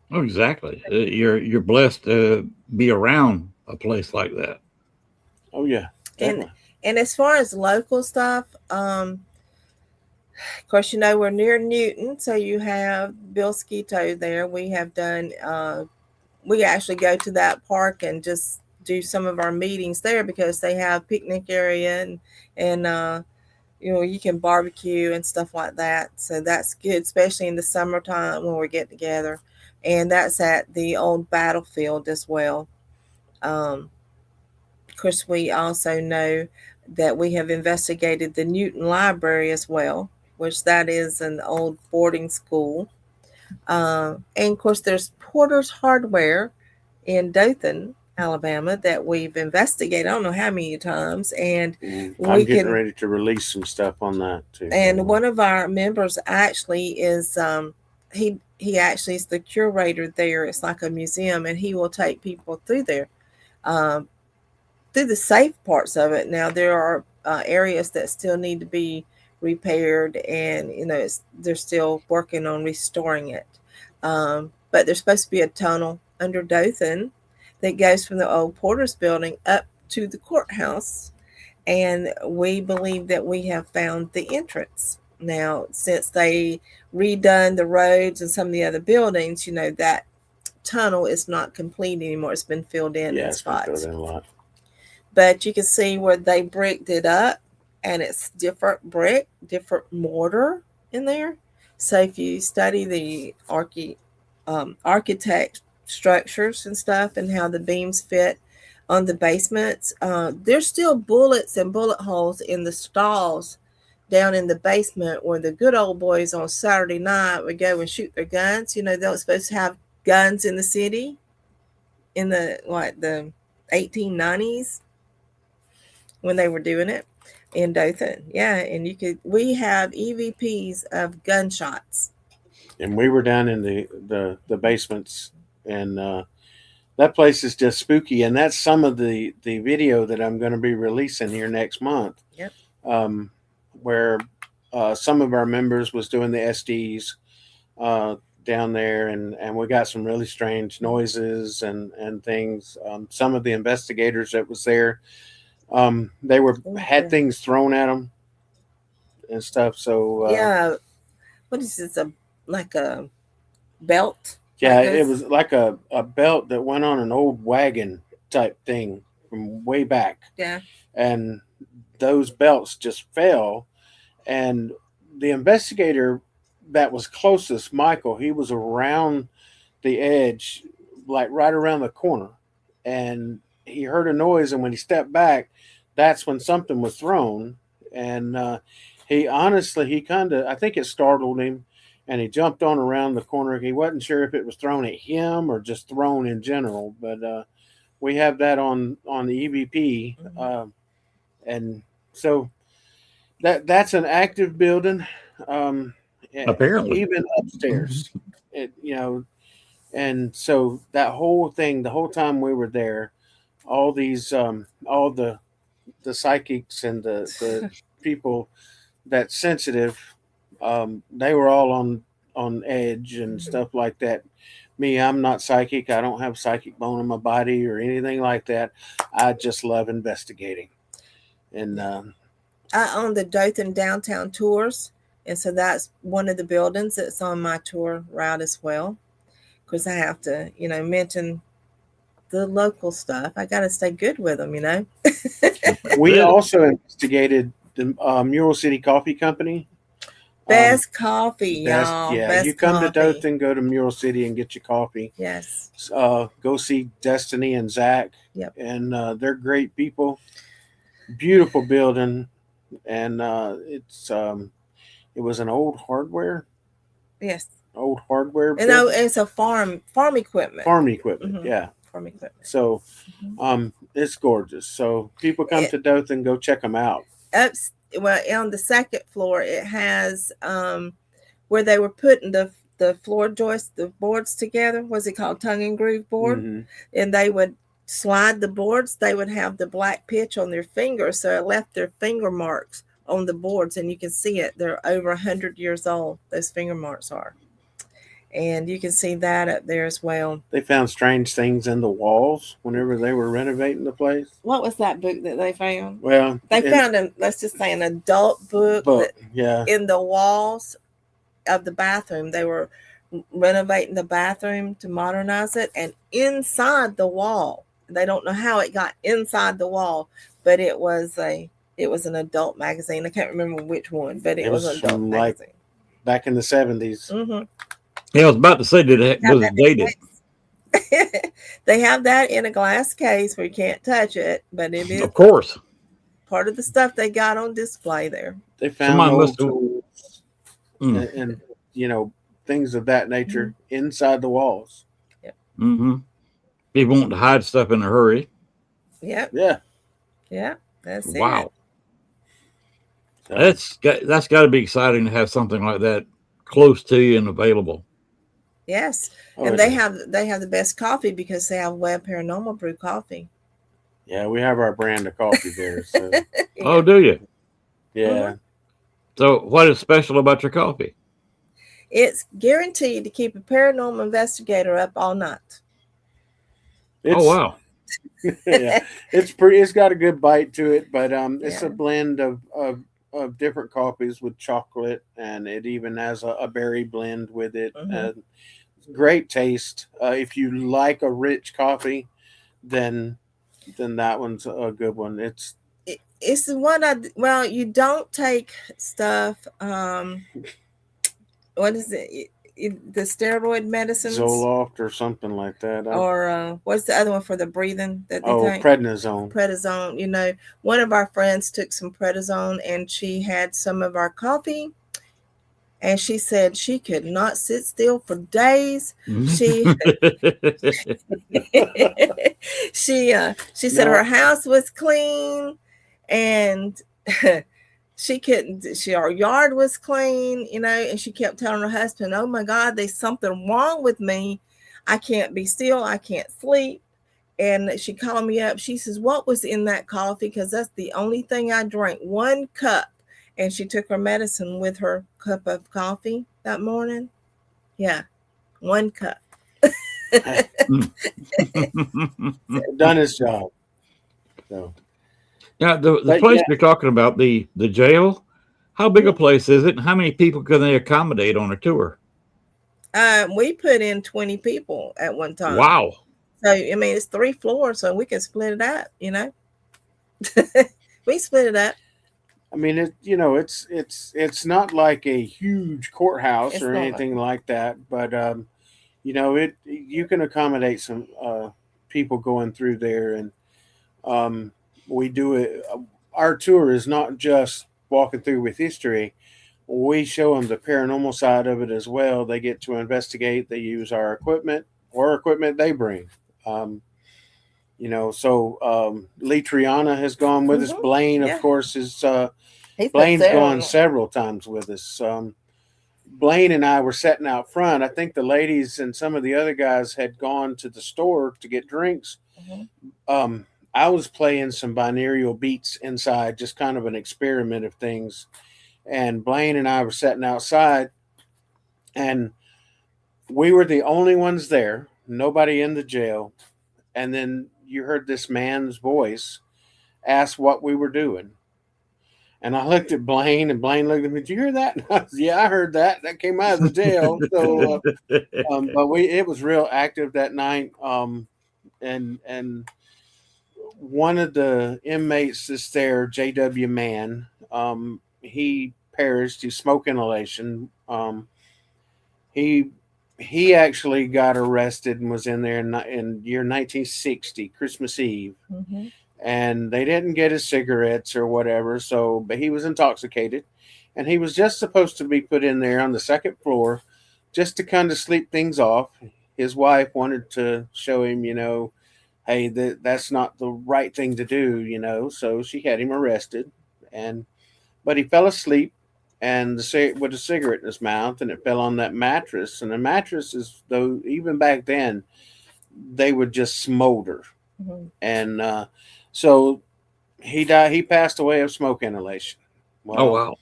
Oh, exactly. You're blessed to be around a place like that. Oh, yeah. And as far as local stuff, Of course, we're near Newton, so you have Bill Skeeto there. We have done, we actually go to that park and just do some of our meetings there because they have picnic area and you can barbecue and stuff like that. So that's good, especially in the summertime when we get together. And that's at the old battlefield as well. Of course, we also know that we have investigated the Newton Library as well, which that is an old boarding school. And of course, there's Porter's Hardware in Dothan, Alabama, that we've investigated. I don't know how many times, and I'm getting ready to release some stuff on that too. And one of our members actually is he actually is the curator there. It's like a museum, and he will take people through there, through the safe parts of it. Now there are areas that still need to be repaired, and they're still working on restoring it. But there's supposed to be a tunnel under Dothan that goes from the old Porter's building up to the courthouse, and we believe that we have found the entrance. Now, since they redone the roads and some of the other buildings, that tunnel is not complete anymore. It's been filled in in spots. Been filled in a lot. But you can see where they bricked it up, and it's different brick, different mortar in there. So if you study the architect structures and stuff and how the beams fit on the basements, there's still bullets and bullet holes in the stalls down in the basement where the good old boys on Saturday night would go and shoot their guns. They were supposed to have guns in the city in the 1890s when they were doing it in Dothan. Yeah, and we have EVPs of gunshots. And we were down in the basements, and that place is just spooky. And that's some of the video that I'm going to be releasing here next month. Yep. Where some of our members was doing the SDs down there, and we got some really strange noises and things. Some of the investigators that was there, they had things thrown at them and stuff. So yeah, what is this? Like a belt? Yeah, it was like a belt that went on an old wagon type thing from way back. Yeah, and those belts just fell, and the investigator that was closest, Michael, he was around the edge, like right around the corner, and he heard a noise, and when he stepped back, that's when something was thrown, and he kind of, I think it startled him, and he jumped on around the corner. He wasn't sure if it was thrown at him or just thrown in general, but we have that on the EVP, and so that's an active building, apparently, even upstairs, and so that whole thing, the whole time we were there, all these, all the psychics and the people that's sensitive, they were all on edge and stuff like that. Me, I'm not psychic. I don't have psychic bone in my body or anything like that. I just love investigating. And I own the Dothan downtown tours, and so that's one of the buildings that's on my tour route as well. Because I have to, mention the local stuff. I got to stay good with them, We also investigated the Mural City Coffee Company. Best coffee, y'all. Yeah, best you come coffee. to Dothan, go to Mural City and get your coffee. Yes. Go see Destiny and Zach. Yep. And they're great people. Beautiful building, and it was an old hardware. Yes. Old hardware. And it's a farm equipment. Farm equipment, mm-hmm. Yeah. Farm equipment. So, it's gorgeous. So people come to Dothan, go check them out. On the second floor, it has where they were putting the floor joists, the boards together. What's it called? Tongue and groove board. Mm-hmm. And they would slide the boards. They would have the black pitch on their fingers, so it left their finger marks on the boards, and you can see it. They're over 100 years old. Those finger marks are. And you can see that up there as well. They found strange things in the walls whenever they were renovating the place. What was that book that they found? Well, They found let's just say an adult book that, yeah, in the walls of the bathroom. They were renovating the bathroom to modernize it, and inside the wall, they don't know how it got inside the wall, but it was an adult magazine. I can't remember which one, but it was an adult magazine. Back in the 70s. Mm-hmm. Yeah, I was about to say, was it dated? They have that in a glass case where you can't touch it, but it is, of course, part of the stuff they got on display there. They found old tools and things of that nature inside the walls. Yep. Mm-hmm. People want to hide stuff in a hurry. Yep. Yeah. That's wow. it. That's got to be exciting to have something like that close to you and available. Yes, and they have the best coffee because they have Webb Paranormal brew coffee. Yeah, we have our brand of coffee there. So. Yeah. Oh, do you? Yeah. Mm-hmm. So, what is special about your coffee? It's guaranteed to keep a paranormal investigator up all night. Oh wow! Yeah, it's got a good bite to it, but it's a blend of different coffees with chocolate, and it even has a berry blend with it. Great taste. If you like a rich coffee, then that one's a good one. It's the one you don't take stuff. What is it? The steroid medicines, Zoloft or something like that, or what's the other one for the breathing that they take? Prednisone. One of our friends took some prednisone, and she had some of our coffee, and she said she could not sit still for days. She said her house was clean, and our yard was clean, and she kept telling her husband, "Oh my God, there's something wrong with me. I can't be still. I can't sleep." And she called me up. She says, "What was in that coffee? Because that's the only thing I drank. 1 cup." And she took her medicine with her cup of coffee that morning. Yeah, 1 cup. Done his job. So. Now, the place you're talking about, the jail, how big a place is it, and how many people can they accommodate on a tour? We put in 20 people at one time. Wow. So, it's 3 floors, so we can split it up, We split it up. It's not like a huge courthouse or anything like that, but you can accommodate some people going through there, and we do it. Our tour is not just walking through with history. We show them the paranormal side of it as well. They get to investigate. They use our equipment or equipment they bring. Lee Triana has gone with us. Blaine, of course, is Blaine's gone several times with us. Blaine and I were sitting out front. I think the ladies and some of the other guys had gone to the store to get drinks. I was playing some binaural beats inside, just kind of an experiment of things. And Blaine and I were sitting outside, and we were the only ones there, nobody in the jail. And then you heard this man's voice ask what we were doing. And I looked at Blaine, and Blaine looked at me. Did you hear that? And I was, yeah, I heard that. That came out of the jail. So, but it was real active that night. And one of the inmates that's there, J.W. Mann, he perished. He's smoke inhalation. He actually got arrested and was in there in year 1960, Christmas Eve. And they didn't get his cigarettes or whatever. But he was intoxicated, and he was just supposed to be put in there on the second floor just to kind of sleep things off. His wife wanted to show him, hey, that's not the right thing to do, so she had him arrested. But he fell asleep and with a cigarette in his mouth, and it fell on that mattress. And the mattresses, though, even back then, they would just smolder. And so he died. He passed away of smoke inhalation. Well, oh wow!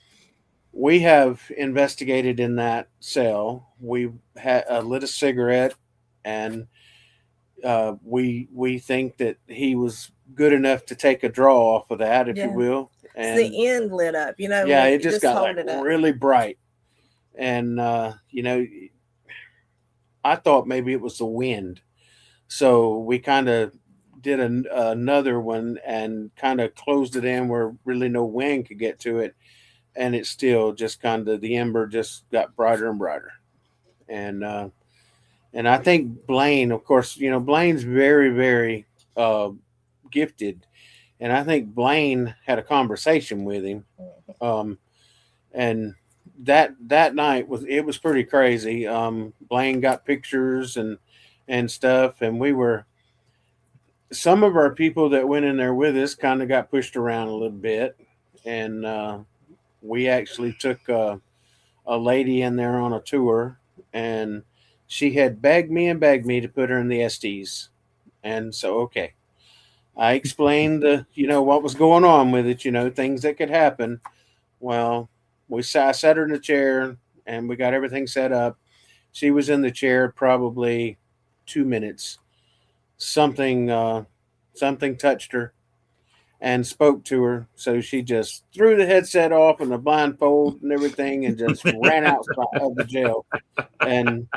we have investigated in that cell. We had lit a cigarette, and we think that he was good enough to take a draw off of that, if you Yeah. will. It's And the end lit up, yeah, when it you just got like hold it up. really bright. And I thought maybe it was the wind, so we kind of did another one and kind of closed it in where really no wind could get to it, and it still just kind of the ember just got brighter and brighter. And and I think Blaine, of course, Blaine's very, very uh, gifted, and I think Blaine had a conversation with him, um, and that night was pretty crazy. Blaine got pictures and stuff, and we were some of our people that went in there with us kind of got pushed around a little bit, and we actually took a lady in there on a tour, and she had begged me to put her in the STs. And so, okay, I explained what was going on with it, things that could happen. Well, I sat her in a chair, and we got everything set up. She was in the chair probably 2 minutes. Something touched her and spoke to her. So she just threw the headset off and the blindfold and everything, and just ran outside of the jail. And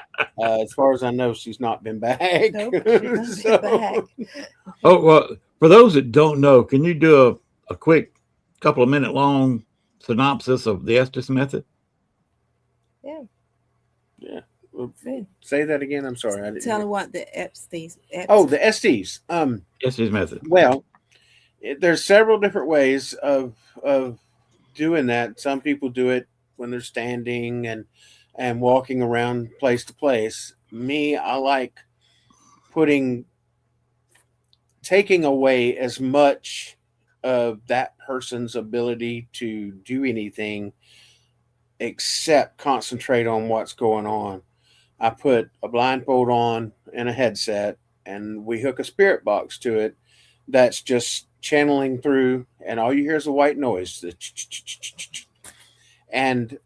as far as I know, she's not been back. Nope, she's not been back. Oh, well, for those that don't know, can you do a quick couple of minute long synopsis of the Estes method? Yeah. Yeah. Say that again. I'm sorry. I didn't Tell hear. them what the EPSTs. Oh, the STs. Estes method. Well, there's several different ways of doing that. Some people do it when they're standing and walking around place to place. Me, I like taking away as much of that person's ability to do anything except concentrate on what's going on. I put a blindfold on and a headset, and we hook a spirit box to it that's just channeling through, and all you hear is a white noise. And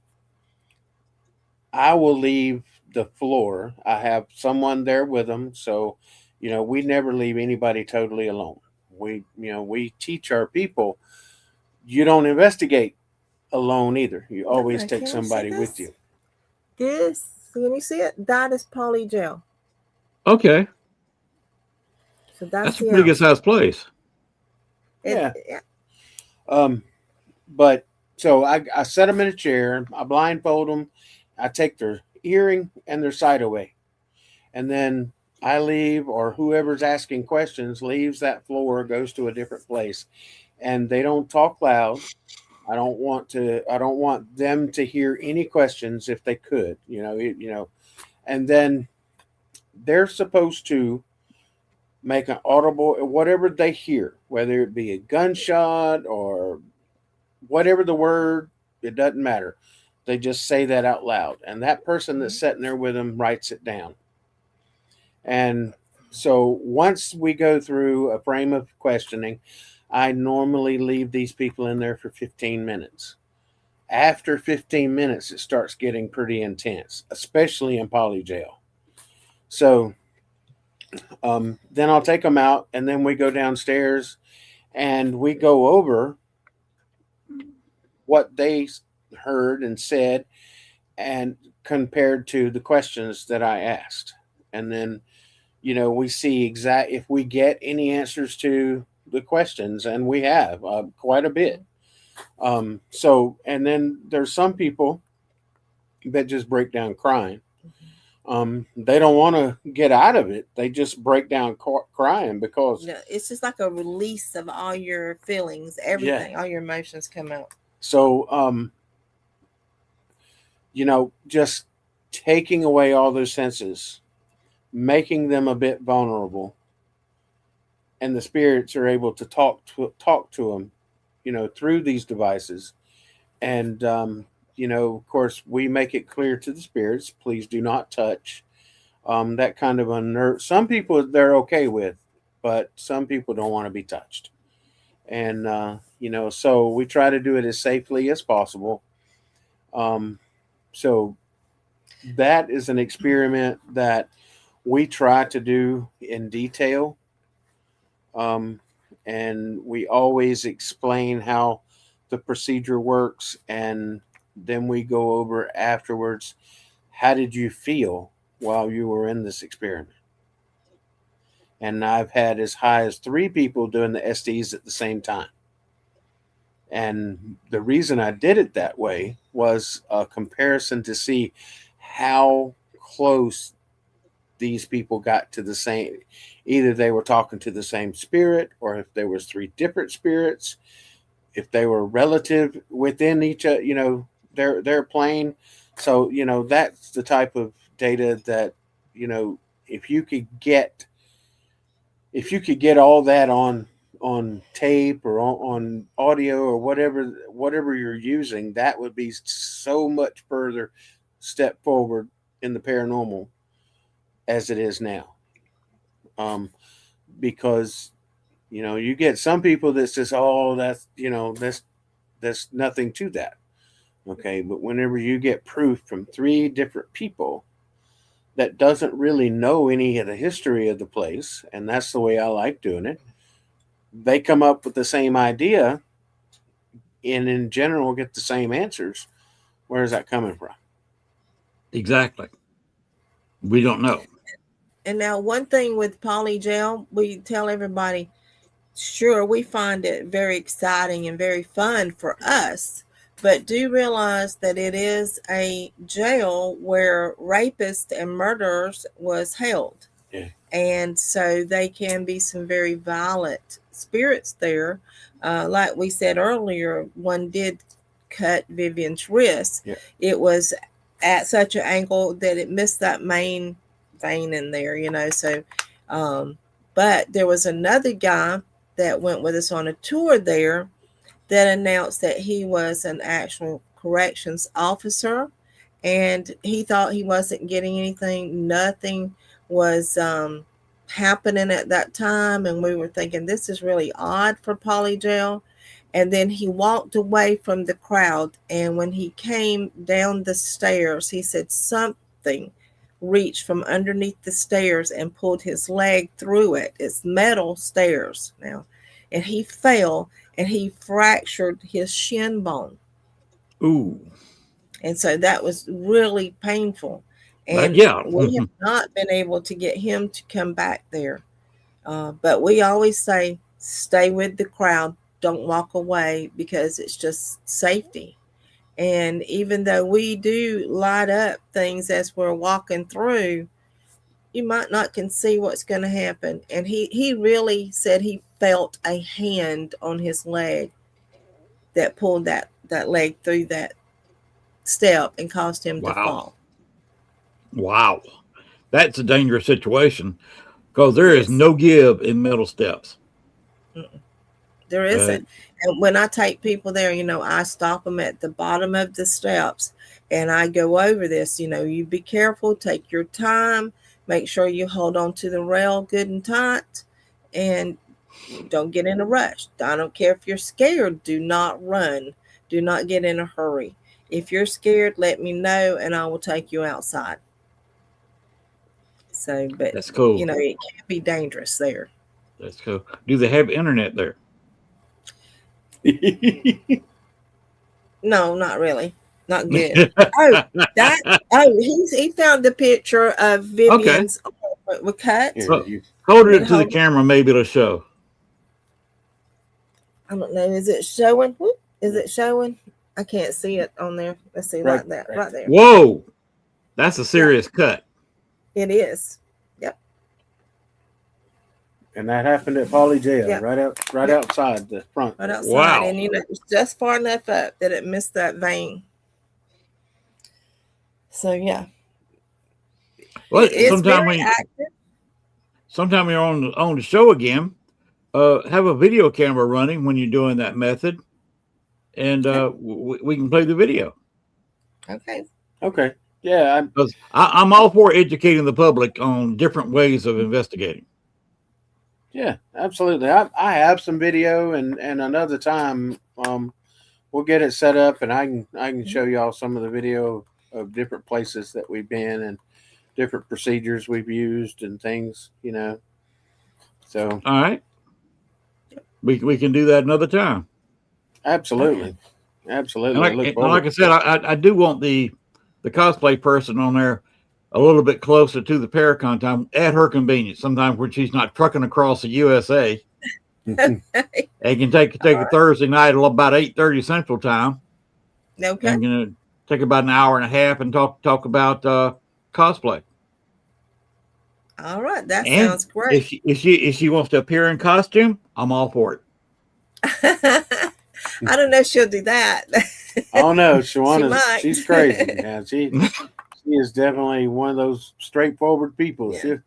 I will leave the floor. I have someone there with them, so we never leave anybody totally alone. We teach our people you don't investigate alone either. You always Okay, take can we see somebody with this? you. This, can you see it? That is polygel. Okay. So That's a the pretty good outside. sized place. Yeah. Yeah. But so I set them in a chair, I blindfold them, I take their hearing and their sight away, and then I leave, or whoever's asking questions leaves that floor, goes to a different place, and they don't talk loud. I don't want them to hear any questions if they could, and then they're supposed to make an audible whatever they hear, whether it be a gunshot or whatever the word, it doesn't matter. They just say that out loud, and that person that's sitting there with them writes it down. And so once we go through a frame of questioning, I normally leave these people in there for 15 minutes. After 15 minutes, it starts getting pretty intense, especially in poly jail. So then I'll take them out, and then we go downstairs and we go over what they heard and said, and compared to the questions that I asked. And then, we see if we get any answers to the questions, and we have quite a bit. And then there's some people that just break down crying. They don't want to get out of it. They just break down crying because it's just like a release of all your feelings, everything, all your emotions come out. So, just taking away all those senses, making them a bit vulnerable, and the spirits are able to talk to them, through these devices. And of course, we make it clear to the spirits, please do not touch. That kind of unnerve. Some people they're okay with, but some people don't want to be touched. And so we try to do it as safely as possible. So that is an experiment that we try to do in detail. And we always explain how the procedure works. And then we go over afterwards, how did you feel while you were in this experiment? And I've had as high as 3 people doing the SDs at the same time. And the reason I did it that way was a comparison to see how close these people got to the same. Either they were talking to the same spirit, or if there was 3 different spirits, if they were relative within each, their plane. So, that's the type of data that, if you could get all that on tape or on audio or whatever you're using, that would be so much further step forward in the paranormal as it is now. Because you get some people that says, oh, that's nothing to that. Okay, but whenever you get proof from 3 different people that doesn't really know any of the history of the place, and that's the way I like doing it, they come up with the same idea and in general get the same answers. Where is that coming from? Exactly. We don't know. And now one thing with polygel, we tell everybody, sure, we find it very exciting and very fun for us, but do realize that it is a jail where rapists and murderers was held. Yeah. And so they can be some very violent spirits there. Like we said earlier, one did cut Vivian's wrist. Yeah. It was at such an angle that it missed that main vein in there, so but there was another guy that went with us on a tour there that announced that he was an actual corrections officer, and he thought he wasn't getting anything. Nothing was happening at that time, and we were thinking this is really odd for polygel. And then he walked away from the crowd, and when he came down the stairs, he said something reached from underneath the stairs and pulled his leg through it. It's metal stairs now, and he fell and he fractured his shin bone. Ooh. And so that was really painful. And yeah. We have not been able to get him to come back there. But we always say, stay with the crowd. Don't walk away, because it's just safety. And even though we do light up things as we're walking through, you might not can see what's going to happen. And he really said he felt a hand on his leg that pulled that leg through that step and caused him to fall. Wow. That's a dangerous situation, because there is no give in metal steps. There isn't. And when I take people there, I stop them at the bottom of the steps and I go over this, you be careful, take your time, make sure you hold on to the rail good and tight, and don't get in a rush. I don't care if you're scared, do not run. Do not get in a hurry. If you're scared, let me know and I will take you outside. So, but that's cool. It can be dangerous there. That's cool. Do they have internet there? No, not really. Not good. He found the picture of Vivian's with cut. Hold it to the camera, maybe it'll show. I don't know. Is it showing? Is it showing? I can't see it on there. Let's see, right there. Whoa, that's a serious cut. It is. Yep. And that happened at polygel, right outside the front. Right outside. Wow. And it's just far enough up that it missed that vein. So yeah. Well, sometime when you're on the show again, have a video camera running when you're doing that method, and we can play the video. Okay. Yeah, I'm all for educating the public on different ways of investigating. Yeah, absolutely. I have some video, and another time we'll we'll get it set up, and I can show y'all some of the video of different places that we've been and different procedures we've used and things, So All right. We can do that another time. absolutely. And I look forward like I said, I do want the cosplay person on there a little bit closer to the Para-Con time at her convenience. Sometimes when she's not trucking across the USA, and can take a Thursday night at about 8:30 Central Time. Okay. And gonna take about an hour and a half and talk about cosplay. All right, that And sounds great. If she wants to appear in costume, I'm all for it. I don't know if she'll do that. Oh no, Shawana, might. she's crazy. Yeah, she is definitely one of those straightforward people. Yeah.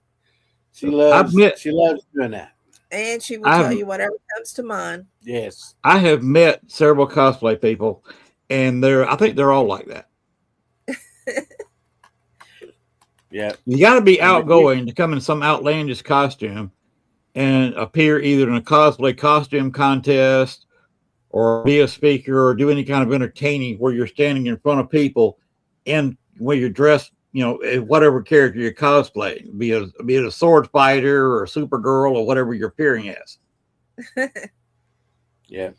She loves doing that. And she will tell you whatever comes to mind. Yes. I have met several cosplay people, and I think they're all like that. Yeah. You got to be outgoing to come in some outlandish costume and appear either in a cosplay costume contest or be a speaker or do any kind of entertaining where you're standing in front of people and where you're dressed, whatever character you're cosplaying, be it a sword fighter or a Supergirl or whatever you're appearing as. Yeah.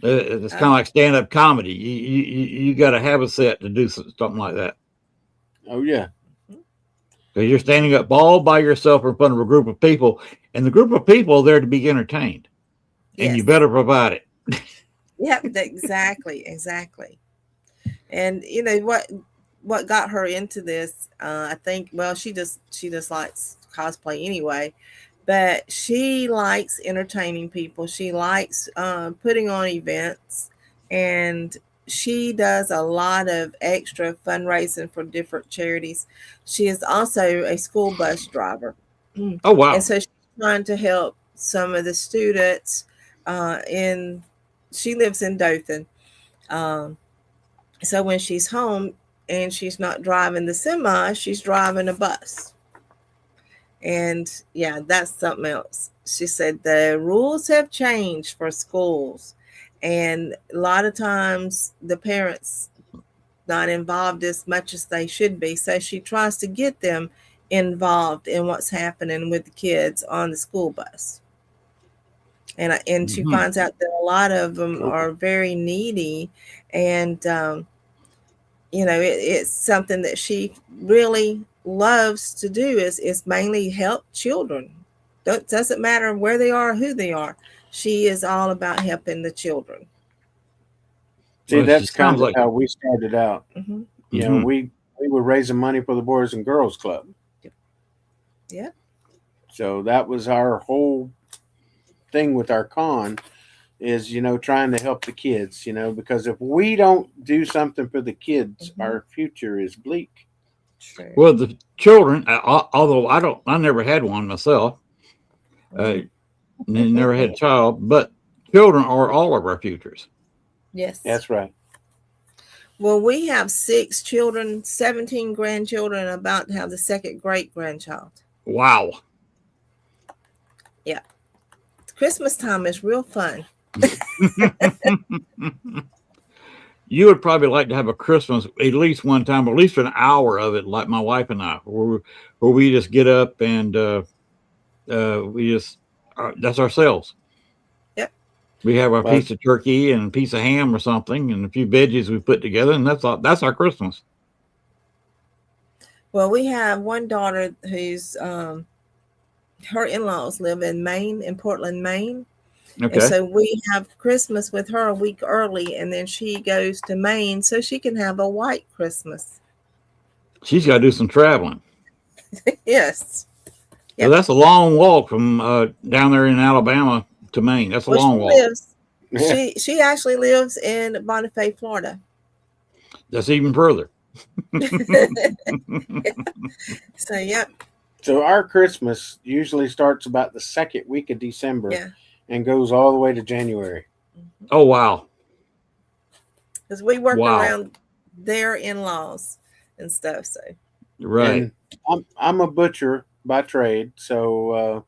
It's kind of like stand-up comedy. You got to have a set to do something like that. Oh yeah. Because you're standing up all by yourself in front of a group of people, and the group of people are there to be entertained. Yes. And you better provide it. Yep, exactly. And what got her into this, I think, well, she just likes cosplay anyway, but she likes entertaining people. She likes putting on events, and she does a lot of extra fundraising for different charities. She is also a school bus driver. Oh, wow. And so she's trying to help some of the students she lives in Dothan. So when she's home and she's not driving the semi, she's driving a bus. And yeah, that's something else. She said the rules have changed for schools, and a lot of times the parents not involved as much as they should be. So she tries to get them involved in what's happening with the kids on the school bus. And she finds out that a lot of them are very needy, and it's something that she really loves to do is mainly help children. Doesn't matter where they are or who they are. She is all about helping the children. See, that's kind of how we started out. Mm-hmm. We were raising money for the Boys and Girls Club. Yeah. So that was our whole thing with our con is, trying to help the kids, because if we don't do something for the kids, our future is bleak. True. Well, the children, although I never had one myself, never had a child, but children are all of our futures. Yes. That's right. Well, we have 6 children, 17 grandchildren, about to have the second great grandchild. Wow. Yeah. Christmas time is real fun. You would probably like to have a Christmas at least one time, at least for an hour of it, like my wife and I, where we just get up and that's ourselves. Yep. We have a piece of turkey and a piece of ham or something, and a few veggies we put together, and that's our Christmas. Well, we have one daughter who's her in-laws live in Maine, in Portland, Maine. Okay. And so we have Christmas with her a week early, and then she goes to Maine so she can have a white Christmas. She's got to do some traveling. Yes. Yep. So that's a long walk from down there in Alabama to Maine. That's a long walk. She actually lives in Bonifay, Florida. That's even further. So, yep. So our Christmas usually starts about the second week of December and goes all the way to January. Oh, wow. Because we work around their in-laws and stuff. So right. And I'm a butcher by trade, so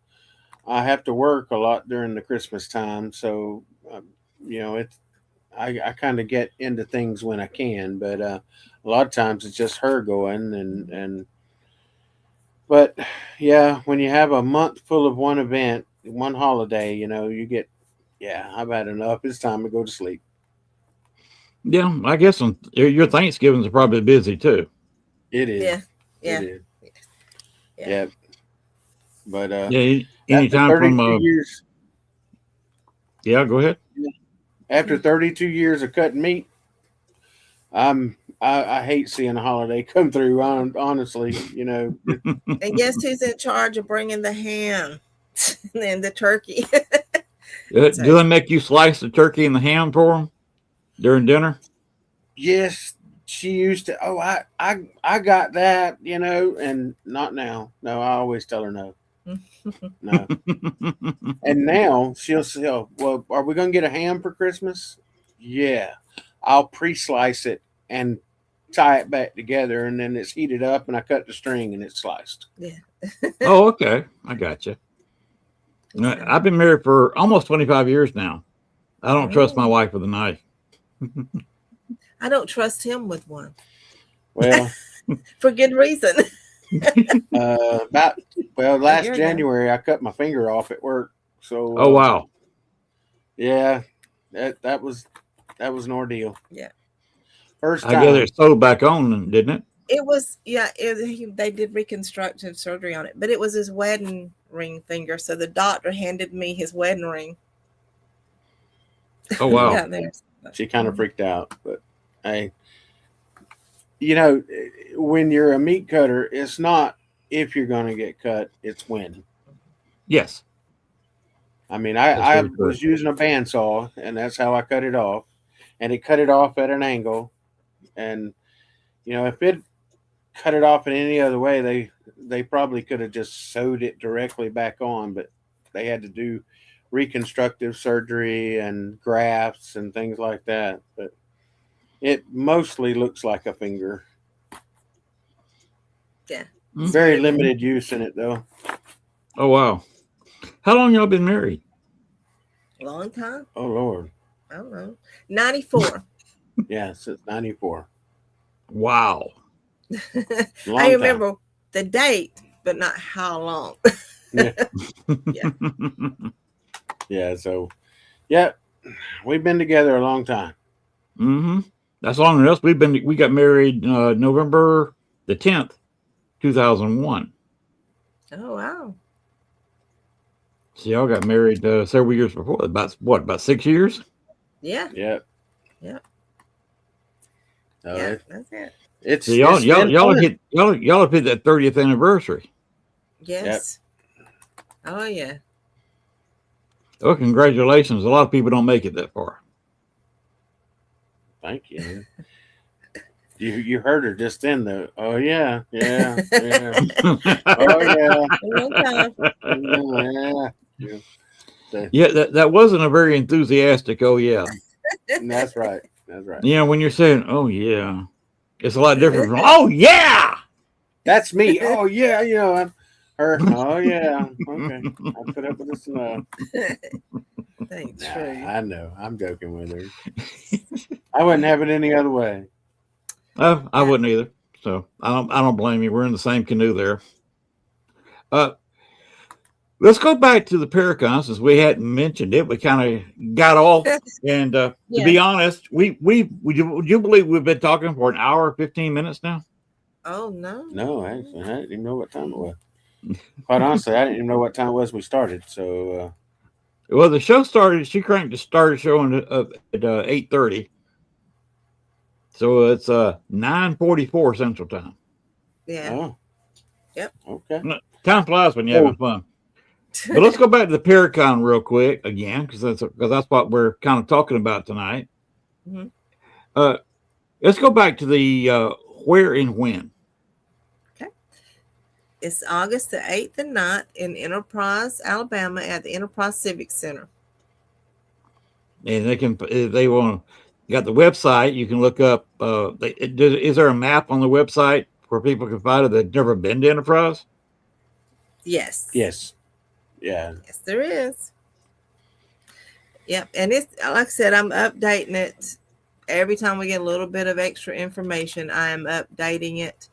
I have to work a lot during the Christmas time. So, I kind of get into things when I can, but a lot of times it's just her going but yeah, when you have a month full of one event, one holiday, you get, yeah, I've had enough. It's time to go to sleep. Yeah, I guess your Thanksgivings are probably busy too. It is. Yeah. Yeah. It is. Yeah. Yeah. But Yeah, after anytime 32 years, yeah, go ahead. after 32 years of cutting meat, I hate seeing a holiday come through. Honestly, And guess who's in charge of bringing the ham and the turkey? Do So, they make you slice the turkey and the ham for them during dinner? yes, she used to. Oh, I got that, and not now. No, I always tell her no. No. And now she'll say, oh, well, are we going to get a ham for Christmas? Yeah. I'll pre-slice it and tie it back together, and then it's heated up, and I cut the string, and it's sliced. yeah. Oh, okay. I got you. I've been married for almost 25 years now. I don't trust my wife with a knife. I don't trust him with one. Well, for good reason. Last January I cut my finger off at work. So oh wow. Yeah, that was an ordeal. Yeah. First I time. guess it sewed back on, didn't it? It was, yeah. They did reconstructive surgery on it, but it was his wedding ring finger. So the doctor handed me his wedding ring. Oh wow. Yeah, there. She kind of freaked out, but hey, when you're a meat cutter, it's not if you're going to get cut, it's when. Yes. I mean, I was using a bandsaw, and that's how I cut it off, and it cut it off at an angle, and if it cut it off in any other way, they probably could have just sewed it directly back on, but they had to do reconstructive surgery and grafts and things like that. But it mostly looks like a finger. Yeah. Very limited use in it, though. Oh wow. How long y'all been married? Long time. Oh Lord. I don't know. 94. Yeah, since 94. Wow. I remember the date, but not how long. Yeah. Yeah. Yeah. So, yeah, we've been together a long time. Mm-hmm. That's longer than us. We got married November the 10th, 2001. Oh wow. So y'all got married several years before. About 6 years? Yeah. Yeah. Yeah. No, Yeah. That's it. It's so y'all have hit that 30th anniversary. Yes. Yep. Oh yeah. Oh, congratulations! A lot of people don't make it that far. Thank you. You heard her just then, though. Oh yeah, yeah, yeah. Oh yeah. Yeah, that wasn't a very enthusiastic. Oh yeah. That's right. That's right. Yeah, when you're saying, "Oh yeah," it's a lot different from "Oh yeah." That's me. Oh yeah, I'm her. Oh yeah. Okay, I'll put up with this enough. Thanks. Nah, I know. I'm joking with her. I wouldn't have it any other way. I wouldn't either. So I don't blame you. We're in the same canoe there. Let's go back to the Para-Con, since we hadn't mentioned it. We kind of got off, and to be honest, would you believe we've been talking for an hour, 15 minutes now? Oh no. No, actually, I didn't even know what time it was. Quite honestly, I didn't even know what time it was we started. So, well, the show started. She started showing at 8:30. So it's 9:44 Central Time. Yeah. Oh. Yep. Okay. Time flies when you're having fun. But let's go back to the Para-Con real quick again, because that's what we're kind of talking about tonight. Mm-hmm. Let's go back to the where and when. Okay. It's August the 8th and 9th in Enterprise, Alabama, at the Enterprise Civic Center. And if they want to. You got the website. You can look up. Is there a map on the website where people can find it that've never been to Enterprise? Yes. Yes. Yeah. Yes, there is. Yep. And it's like I said, I'm updating it every time we get a little bit of extra information. I am updating it.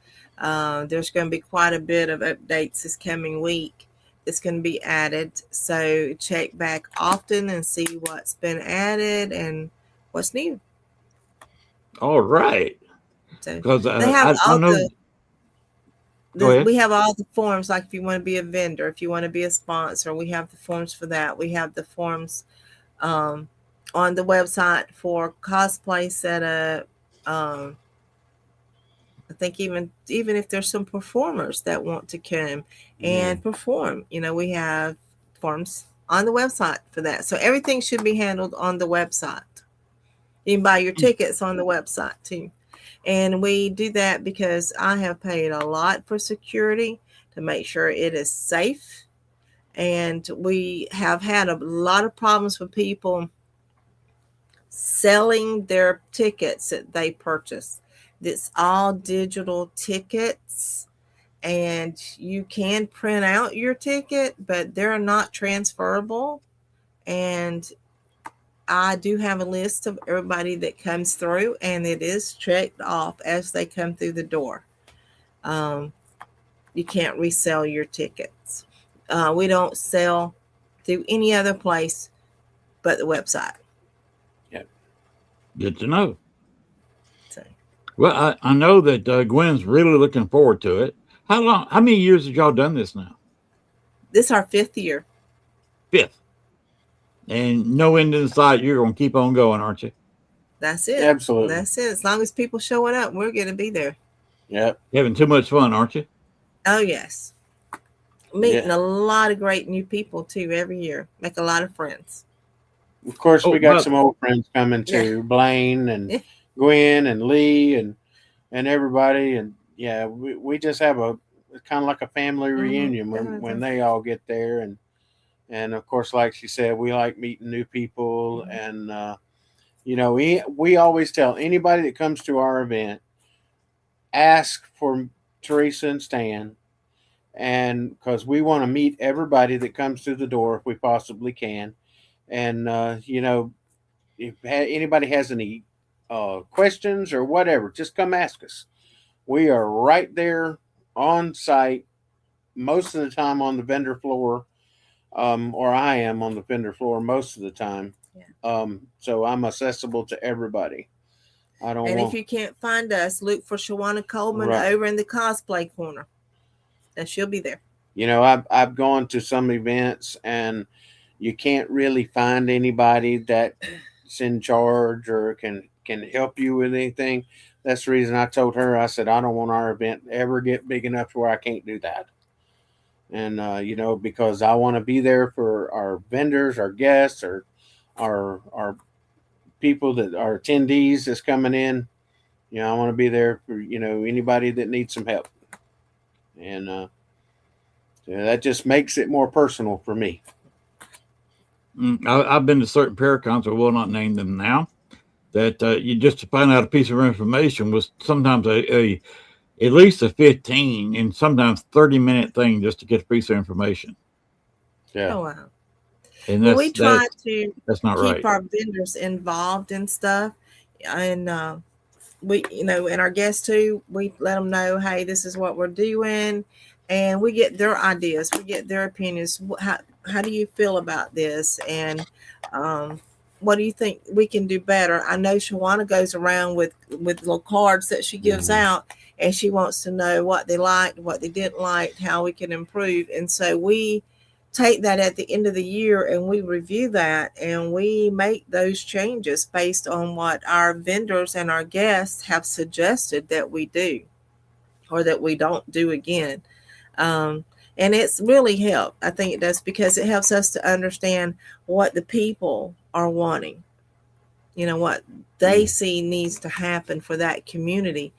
There's going to be quite a bit of updates this coming week. It's going to be added. So check back often and see what's been added and what's new. All right. So Because they have I all know. Go ahead. we have all the forms, like if you want to be a vendor, if you want to be a sponsor, we have the forms for that. We have the forms on the website for cosplay setup. I think even if there's some performers that want to come and perform, we have forms on the website for that. So everything should be handled on the website. You can buy your tickets on the website too. And we do that because I have paid a lot for security to make sure it is safe. And we have had a lot of problems with people selling their tickets that they purchase. It's all digital tickets, and you can print out your ticket, but they're not transferable. And I do have a list of everybody that comes through, and it is checked off as they come through the door. You can't resell your tickets. We don't sell through any other place but the website. Yep. Good to know. So, Well, I know that Gwen's really looking forward to it. How many years have y'all done this now? this is our 5th year. 5th. And no end in sight. You're going to keep on going, aren't you? That's it. Absolutely. That's it. As long as people showing up, we're going to be there. Yep. You're having too much fun, aren't you? Oh, yes. Meeting a lot of great new people, too, every year. Make a lot of friends. Of course, we got some old friends coming too. Blaine and Gwen and Lee and everybody. And, we just have kind of like a family reunion when they all get there. And of course, like she said, we like meeting new people. And, we always tell anybody that comes to our event, ask for Teresa and Stan. And because we want to meet everybody that comes through the door if we possibly can. And, if anybody has any questions or whatever, just come ask us. We are right there on site most of the time on the vendor floor. Or I am on the vendor floor most of the time. Yeah. So I'm accessible to everybody. If you can't find us, look for Shawana Coleman over in the cosplay corner, and she'll be there. I've gone to some events, and you can't really find anybody that's in charge or can help you with anything. That's the reason I told her. I said I don't want our event to ever get big enough to where I can't do that. And, because I want to be there for our vendors, our guests, or our people that are attendees that's coming in. I want to be there for, anybody that needs some help. And that just makes it more personal for me. I've been to certain Para-Cons, I will not name them now, that you just to find out a piece of information was sometimes at least a 15 and sometimes 30-minute thing just to get a piece of information. Yeah. Oh, wow. And we try to that's not keep right. our vendors involved in stuff. And we, and our guests too, we let them know, hey, this is what we're doing. And we get their ideas. We get their opinions. How do you feel about this? And what do you think we can do better? I know Shawana goes around with little cards that she gives out, and she wants to know what they liked, what they didn't like, how we can improve. And so we take that at the end of the year and we review that, and we make those changes based on what our vendors and our guests have suggested that we do or that we don't do again. And it's really helped. I think it does, because it helps us to understand what the people are wanting, what they see needs to happen for that community.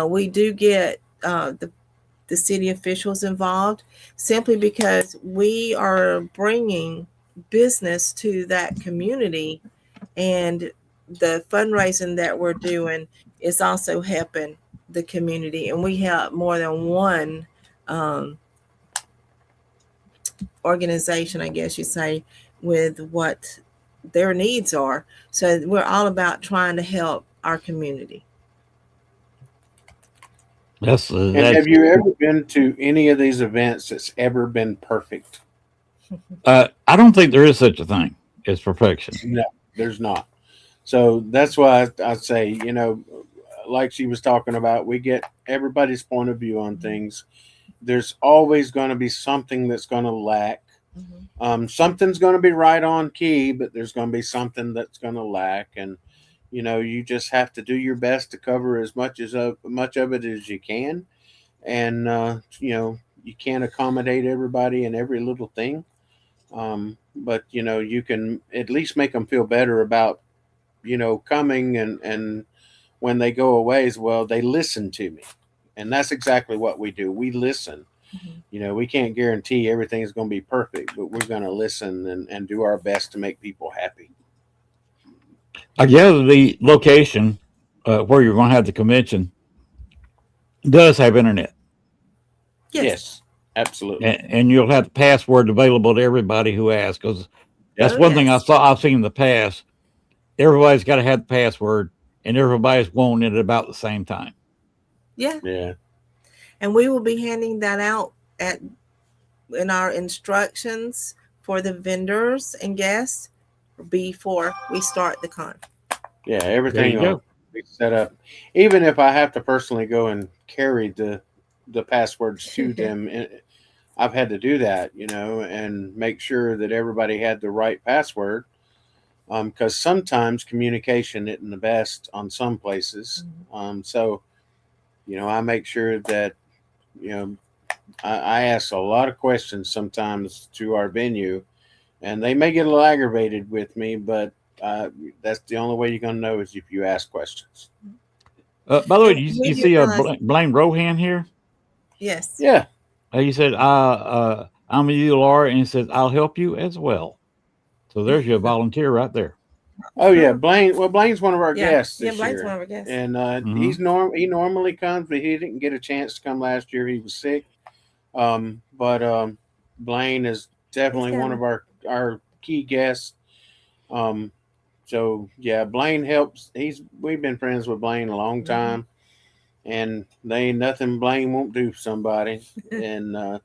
We do get the city officials involved simply because we are bringing business to that community, and the fundraising that we're doing is also helping the community. And we help more than one organization, I guess you say, with what their needs are. So we're all about trying to help our community. And have you ever been to any of these events that's ever been perfect? I don't think there is such a thing as perfection. No, there's not. So that's why I say, like she was talking about, we get everybody's point of view on things. There's always going to be something that's going to lack. Something's going to be right on key, but there's going to be something that's going to lack. And, you just have to do your best to cover as much of it as you can. And, you can't accommodate everybody in every little thing. But, you can at least make them feel better about, coming and when they go away as well, they listen to me. And that's exactly what we do. We listen. We can't guarantee everything is going to be perfect, but we're going to listen and do our best to make people happy. I gather the location where you're going to have the convention does have internet. Yes, absolutely. And you'll have the password available to everybody who asks, because that's one thing I've seen in the past. Everybody's got to have the password, and everybody's wanting it about the same time. Yeah. And we will be handing that out in our instructions for the vendors and guests before we start the con. Yeah, everything will be set up. Even if I have to personally go and carry the passwords to them, I've had to do that, and make sure that everybody had the right password. Because sometimes communication isn't the best on some places. So, I make sure that, I ask a lot of questions sometimes to our venue, and they may get a little aggravated with me, but that's the only way you're going to know is if you ask questions. By the way, you see Blaine Rohan here? Yes. Yeah. He said, I'm a ULR, and he says, I'll help you as well. So there's your volunteer right there. Oh yeah, Blaine. Well, Blaine's one of our guests this Blaine's year, one of our guests. And he normally comes, but he didn't get a chance to come last year. He was sick. But Blaine is definitely one of our key guests. So yeah, Blaine helps. We've been friends with Blaine a long time, and there ain't nothing Blaine won't do for somebody. And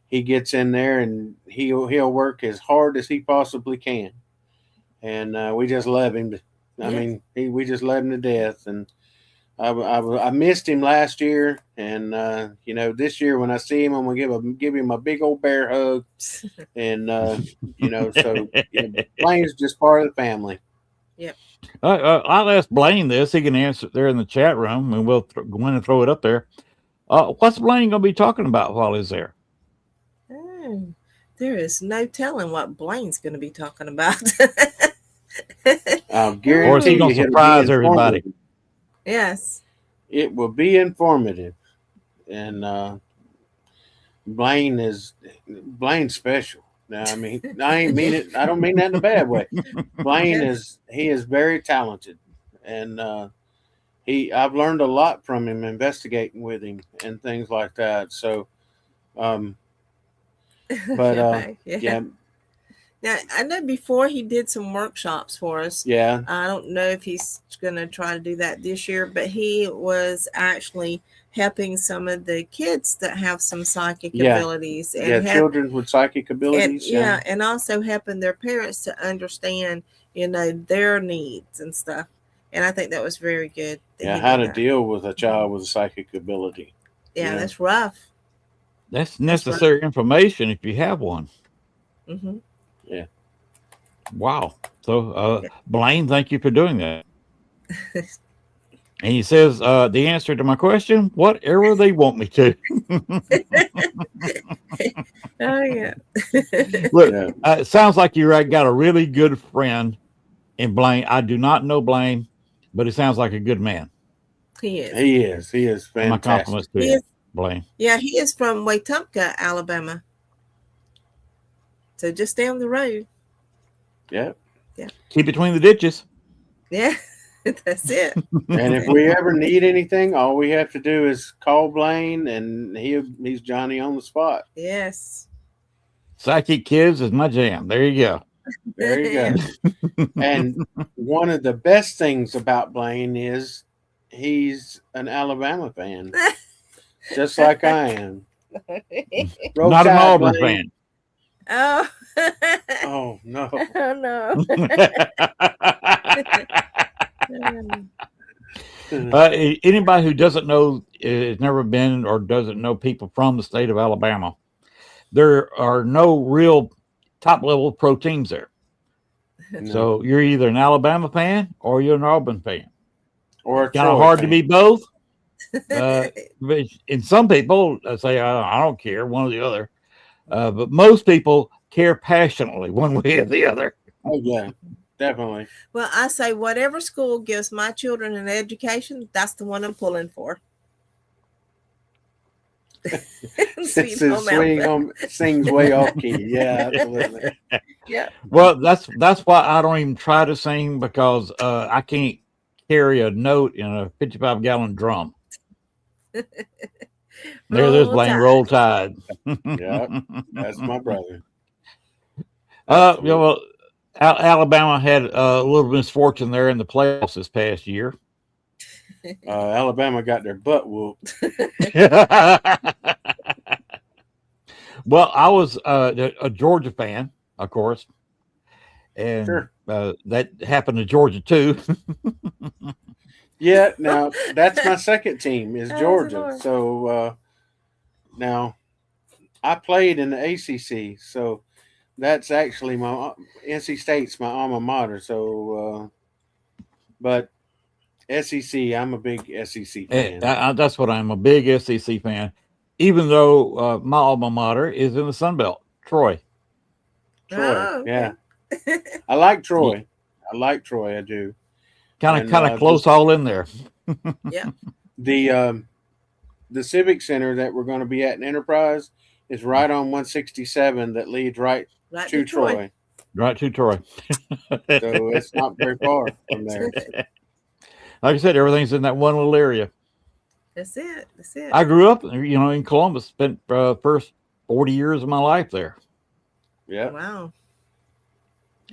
he gets in there and he'll work as hard as he possibly can. And we just love him. We just love him to death. And I missed him last year, and this year when I see him, I'm gonna give him a big old bear hug. And so Blaine's just part of the family. Yep. I'll ask Blaine this. He can answer it there in the chat room, and we'll go in and throw it up there. What's Blaine going to be talking about while he's there? There is no telling what Blaine's going to be talking about. I'll guarantee or is he going to surprise everybody? Yes. It will be informative. And Blaine's special. Now, I mean, I don't mean that in a bad way. Blaine is very talented, and I've learned a lot from him, investigating with him and things like that. So, yeah. Now, I know before he did some workshops for us. Yeah. I don't know if he's going to try to do that this year, but he was actually helping some of the kids that have some psychic abilities. And children with psychic abilities. And also helping their parents to understand, their needs and stuff. And I think that was very good. How to deal with a child with a psychic ability. Yeah, that's rough. That's necessary information if you have one. Mm-hmm. Yeah. Wow. So, Blaine, thank you for doing that. And he says, the answer to my question, whatever they want me to. Oh, yeah. Look, it sounds like you got a really good friend in Blaine. I do not know Blaine, but he sounds like a good man. He is. He is fantastic. My compliments to you, Blaine. Yeah, he is from Wetumpka, Alabama. So just down the road. Yeah. Yeah. Keep between the ditches. Yeah, that's it. And if we ever need anything, all we have to do is call Blaine, and he's Johnny on the spot. Yes. Psychic kids is my jam. There you go. There you go. And one of the best things about Blaine is he's an Alabama fan, just like I am. Roll Not an Tide, Auburn Blaine. Oh. Oh no. Oh no. Anybody who doesn't know, has never been or doesn't know people from the state of Alabama, there are no real top level pro teams there. No. So you're either an Alabama fan or you're an Auburn fan. Or a Kind of Troy hard fan. to be both. And some people say, I don't care, one or the other. But most people care passionately one way or the other. Oh yeah, definitely. Well, I say whatever school gives my children an education, that's the one I'm pulling for. Sweet home sings way off key. Yeah, absolutely. Yeah. Well, that's why I don't even try to sing, because I can't carry a note in a 55-gallon drum. There it is, Blaine. Roll Tide. Yep, that's my brother. Well, Alabama had a little misfortune there in the playoffs this past year. Alabama got their butt whooped. Well, I was a Georgia fan, of course, and Sure. That happened to Georgia too. Yeah, now that's my second team is Oh, Georgia. Lord. So now I played in the ACC, so that's actually my NC State's my alma mater. So, but SEC, I'm a big SEC fan. That's what I'm, a big SEC fan, even though my alma mater is in the Sun Belt, Troy. Troy, Oh, okay. yeah, I like Troy. I do. Kind of close all in there. Yeah. The Civic Center that we're going to be at in Enterprise is right on 167 that leads right to Troy. Right to Troy. So it's not very far from there. Like I said, everything's in that one little area. That's it. I grew up, in Columbus. Spent first 40 years of my life there. Yeah. Wow.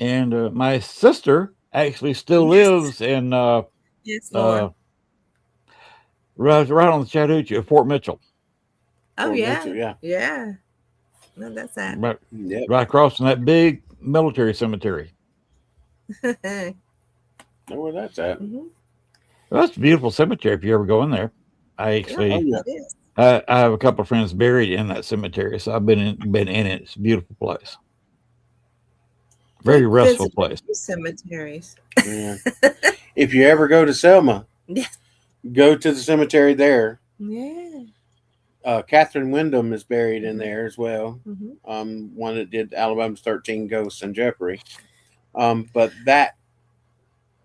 And my sister actually still lives in Yes, Lord. right on the Chattahoochee, Fort Mitchell. Oh, Fort yeah. Mitchell, yeah. Yeah. No, that's that. Right across from that big military cemetery. Know where that's at. Mm-hmm. Well, that's a beautiful cemetery if you ever go in there. I actually, It is. I have a couple of friends buried in that cemetery, so I've been in it. It's a beautiful place. Very restful place. Cemeteries. Yeah. If you ever go to Selma, go to the cemetery there. Yeah. Catherine Wyndham is buried in there as well. Mm-hmm. One that did Alabama's 13 Ghosts and Jeopardy. But that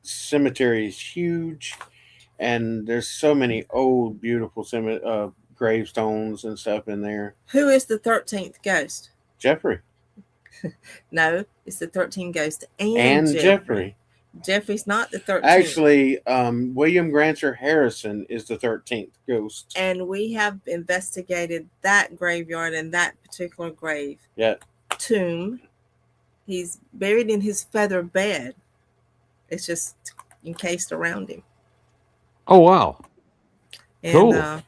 cemetery is huge, and there's so many old, beautiful gravestones and stuff in there. Who is the 13th ghost? Jeffrey. No, it's the 13th ghost And Jeffrey. Jeffrey's not the 13th. Actually, William Grancer Harrison is the 13th ghost. And we have investigated that graveyard and that particular grave. Yeah. Tomb. He's buried in his feather bed. It's just encased around him. Oh, wow. And, cool.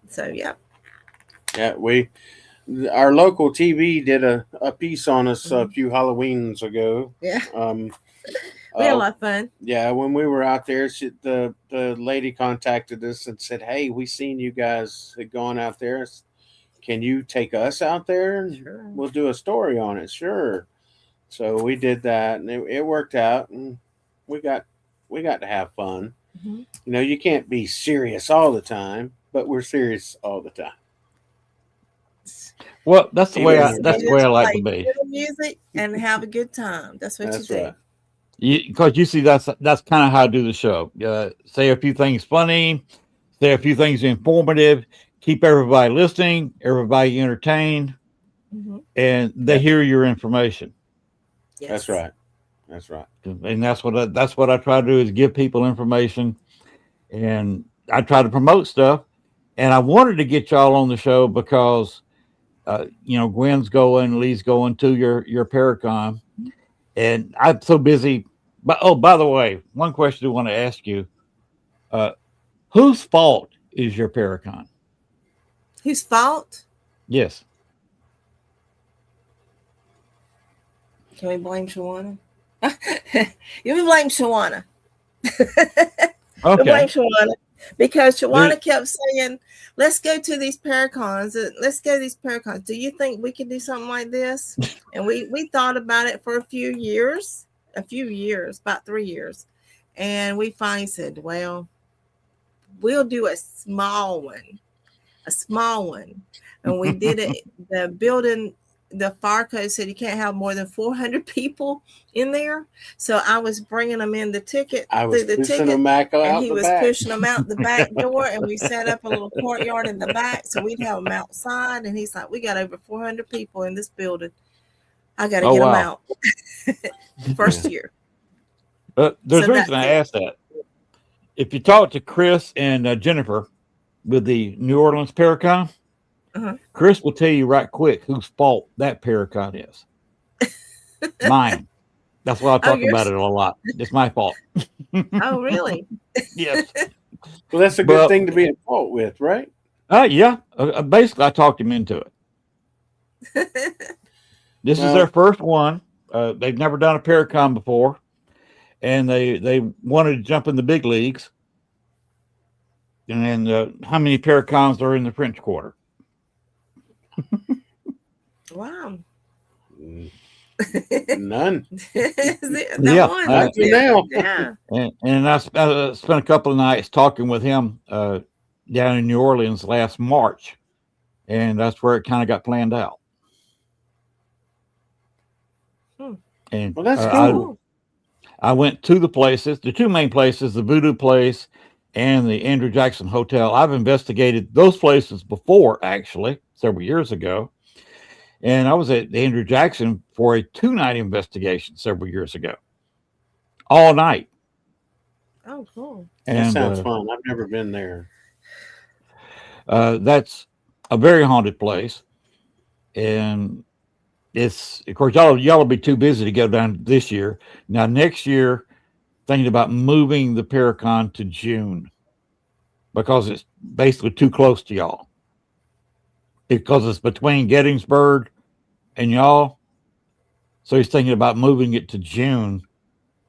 So, yeah. Yeah, our local TV did a piece on us a few Halloweens ago. Yeah. We had a lot of fun. Yeah, when we were out there, the lady contacted us and said, "Hey, we seen you guys had gone out there. Can you take us out there? Sure. We'll do a story on it." Sure. So we did that, and it worked out, and we got to have fun. Mm-hmm. You can't be serious all the time, but we're serious all the time. Well, that's the way I like to be. Music and have a good time. That's what you do. Right. Because you see, that's kind of how I do the show. Say a few things funny, say a few things informative, keep everybody listening, everybody entertained, and they hear your information. Yes. That's right. That's right. And that's what I try to do, is give people information, and I try to promote stuff. And I wanted to get y'all on the show because Gwen's going, Lee's going to your Para-Con, And I'm so busy. But oh, by the way, one question I want to ask you: uh, whose fault is your Paracon? Whose fault? Yes. Can we blame Shawana? You can blame Shawana. We blame Okay. Shawana because Shawana There- kept saying, "Let's go to these Paracons. Let's go to these Paracons. Do you think we can do something like this?" And we thought about it for a few years, about 3 years, and we finally said, "Well, we'll do a small one, And we did it. The building, the fire code said you can't have more than 400 people in there. So I was bringing them in the ticket I was through the pushing ticket, them back and out he the was back. pushing them out the back door, and we set up a little courtyard in the back so we'd have them outside. And he's like, "We got over 400 people in this building. I got to oh get them wow. out." First year. There's So a reason that's I it. asked that. If you talk to Chris and Jennifer with the New Orleans Paracon, Uh-huh. Chris will tell you right quick whose fault that Paracon is. Mine. That's why I Oh, talk about it a lot. It's my fault. Oh, really? Yes. Well, that's a good But thing to be at fault with, right? yeah, basically I talked him into it. This is their Well, first one. They've never done a Paracon before, and they wanted to jump in the big leagues. And how many Paracons are in the French Quarter? Wow. none. Is it Yeah, that one? Not to now. Yeah. And I spent a couple of nights talking with him down in New Orleans last March, and that's where it kind of got planned out. Hmm. And Well, that's I cool. I went to the places, the two main places, the Voodoo Place and the Andrew Jackson Hotel. I've investigated those places before, actually, several years ago. And I was at the Andrew Jackson for a 2-night investigation several years ago, all night. Oh, cool. That And sounds fun. I've never been there. that's a very haunted place. And it's, of course, y'all will be too busy to go down this year. Now, next year, thinking about moving the Paracon to June because it's basically too close to y'all. Because it's between Gettysburg and y'all. So he's thinking about moving it to June.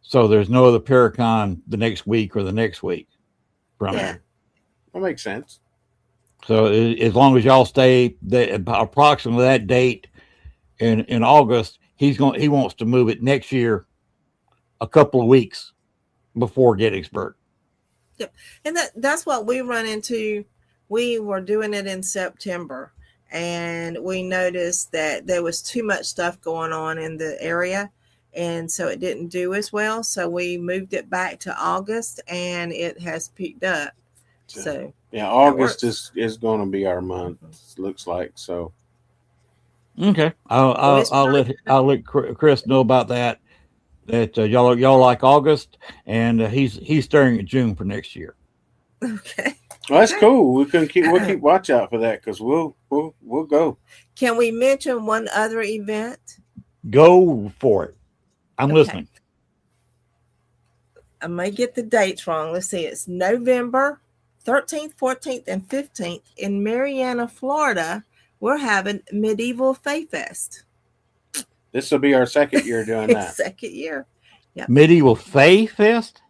So there's no other Paracon the next week or the next week from Yeah. it. That makes sense. So as long as y'all stay approximately that date in August, he wants to move it next year a couple of weeks before Gettysburg. Yep. And that's what we run into. We were doing it in September, and we noticed that there was too much stuff going on in the area, and so it didn't do as well. So we moved it back to August, and it has picked up. So yeah, that August works. is going to be our month. Looks like so. Okay, Oh, it's I'll let Chris know about that. That y'all like August, and he's staring at June for next year. okay. Well, that's cool. We'll keep watch out for that because we'll go. Can we mention one other event? Go for it. I'm Okay. listening. I may get the dates wrong. Let's see. It's November 13th, 14th, and 15th in Marianna, Florida. We're having Medieval Fae Fest. This will be our second year doing that. Second year. Yep. Medieval Fae Fest.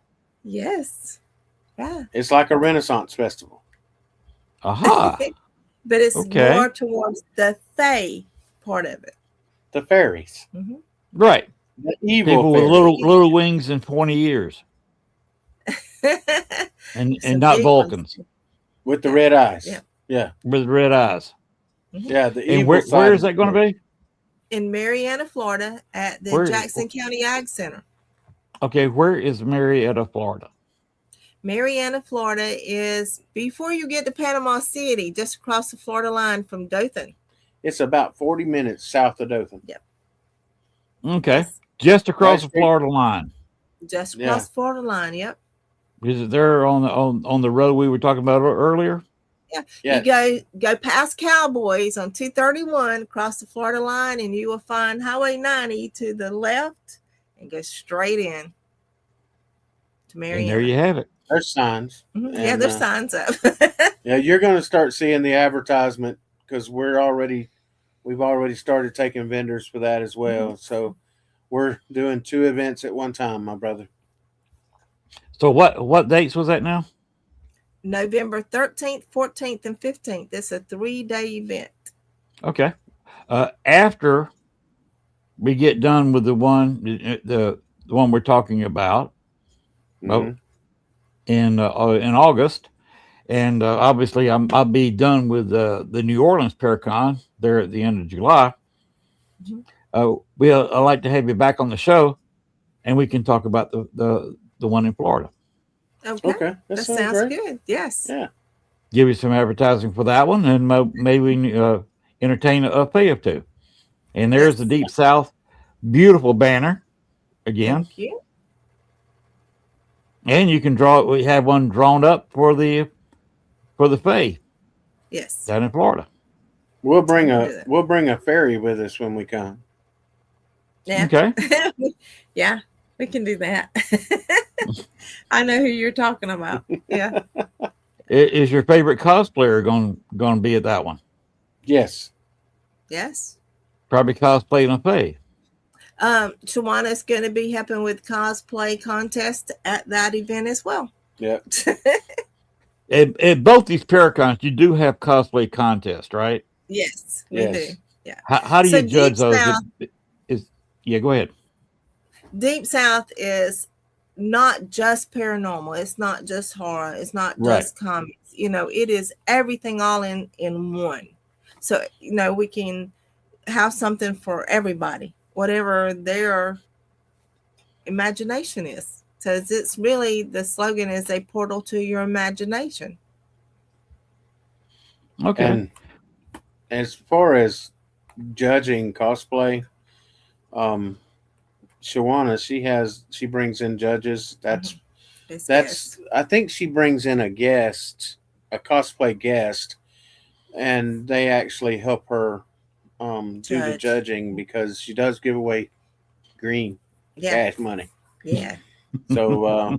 Yes. Yeah. It's like a Renaissance festival. Aha. But it's Okay. more towards the Fae part of it. The fairies, Right. the evil People with fairies. little wings and pointy ears, and Some not big Vulcans ones. with the red eyes. Yeah. Yeah, with red eyes. yeah. The And evil where side is that going to be? In Marianna, Florida, at the Where- Jackson County Ag Center. Okay, where is Marietta, Florida? Marianna, Florida is before you get to Panama City, just across the Florida line from Dothan. It's about 40 minutes south of Dothan. Yep. Okay, Yes. just across Right the Florida line. Just Yeah. across the Florida line. Yep. Is it there on the road we were talking about earlier? Yeah. You go past Cowboys on 231 across the Florida line, and you will find Highway 90 to the left, and go straight in to Mariana. And there you have it. There's signs. Yeah, And, there's signs up. yeah, you're going to start seeing the advertisement because we've already started taking vendors for that as well. So we're doing 2 events at one time, my brother. So what dates was that now? November 13th, 14th, and 15th. It's a 3-day event. Okay. After we get done with the one we're talking about, Mhm. in August, and obviously I'll be done with the New Orleans Para-Con there at the end of July. I'd like to have you back on the show, and we can talk about the one in Florida. Okay. That sounds good. Yes. Yeah. Give you some advertising for that one, and maybe entertain a pay of 2. And there's the Deep South beautiful banner again. Thank you. And you can we have one drawn up for the Faye. Yes. Down in Florida. We'll bring a ferry with us when we come. Yeah. Okay. Yeah, we can do that. I know who you're talking about. Yeah. Is your favorite cosplayer going to be at that one? Yes. Yes. Probably cosplaying a Faye. Tawana's going to be helping with cosplay contest at that event as well. Yep. At both these Para-Cons, you do have cosplay contests, right? Yes, we do. Yeah. How do you judge those? Go ahead. Deep South is not just paranormal. It's not just horror. It's not just comics. It is everything all in one. So, we can have something for everybody, whatever their imagination is. Because it's really, the slogan is a portal to your imagination. Okay. And as far as judging cosplay, Shawana, she brings in judges. I think she brings in a cosplay guest, and they actually help her do the judging because she does give away green cash money. Yeah. So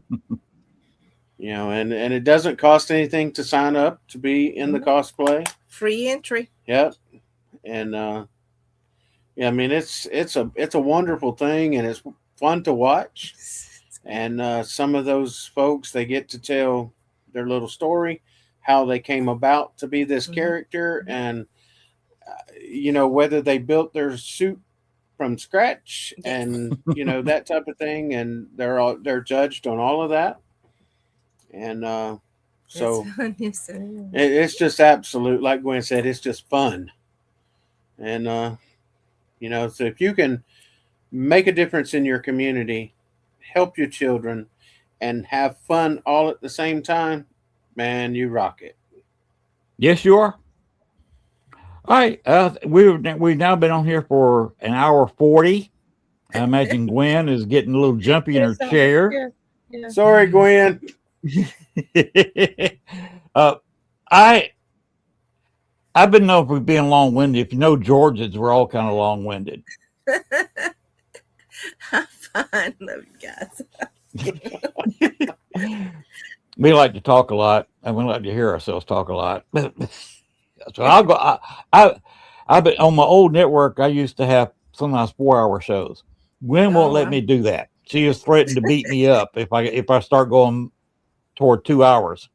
and it doesn't cost anything to sign up to be in the cosplay. Free entry. Yep. And I mean it's a wonderful thing, and it's fun to watch. And some of those folks, they get to tell their little story, how they came about to be this character, and whether they built their suit from scratch, and that type of thing, and they're judged on all of that. And so it's just absolute, like Gwen said, it's just fun. And so if you can make a difference in your community, help your children, and have fun all at the same time, man, you rock it. Yes, you are. All right. We've now been on here for an hour 40. I imagine Gwen is getting a little jumpy in her chair. Yeah. Sorry, Gwen. I've been known for being long-winded. If you know Georgians, we're all kind of long-winded. I'm fine. Love you guys. We like to talk a lot, and we like to hear ourselves talk a lot. So I'll go. I've been on my old network. I used to have sometimes 4-hour shows. Gwen won't let me do that. She has threatened to beat me up if I start going toward 2 hours.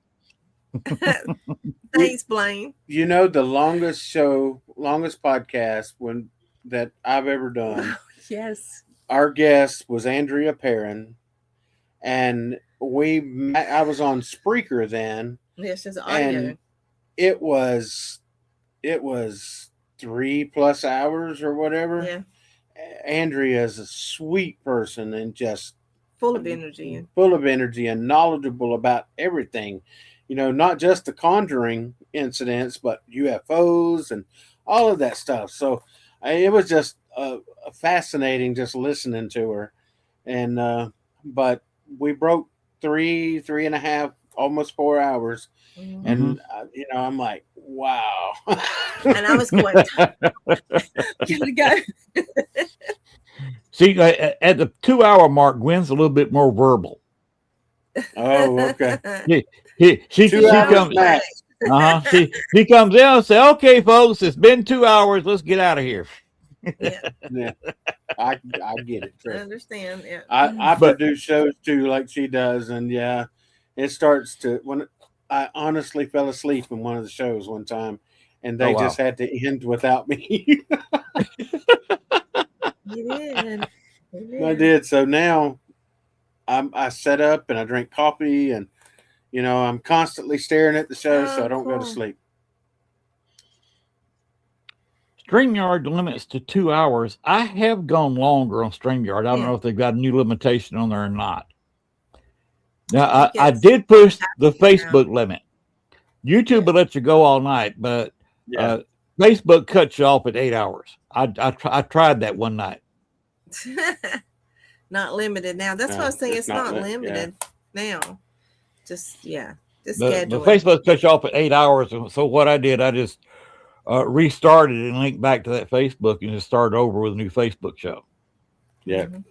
Thanks, Blaine. The longest podcast that I've ever done. Yes. Our guest was Andrea Perrin, and I was on Spreaker then. Yes, it's audio. And it was 3+ hours or whatever. Yeah. Andrea is a sweet person and just full of energy and knowledgeable about everything. Not just the Conjuring incidents, but UFOs and all of that stuff. So it was just fascinating just listening to her. And but we broke 3.5, almost 4 hours. Mm-hmm. And I'm like, wow. And I was going, gotta go. See, at the 2 hour mark, Gwen's a little bit more verbal. Oh, okay. She 2 hours comes. max. She comes in and says, "Okay, folks, it's been 2 hours. Let's get out of here." Yeah, I get it. I understand. Yeah. I But- produce shows too, like she does, and yeah, it starts to when I honestly fell asleep in one of the shows one time, and they Oh, wow. just had to end without me. You did. I did. So now I set up and I drink coffee, and I'm constantly staring at the show, so I don't go to cool. sleep. StreamYard limits to 2 hours. I have gone longer on StreamYard. I don't Yeah. know if they've got a new limitation on there or not. Now, I Yes. did push the Facebook limit. YouTube will let you go all night, but Yeah, Facebook cuts you off at 8 hours. I tried that one night. Not limited now. That's what I was saying. It's not yeah. limited now. Just The schedule it. Facebook cuts you off at 8 hours. So what I did, I just restarted and linked back to that Facebook and just started over with a new Facebook show. Yeah. Mhm.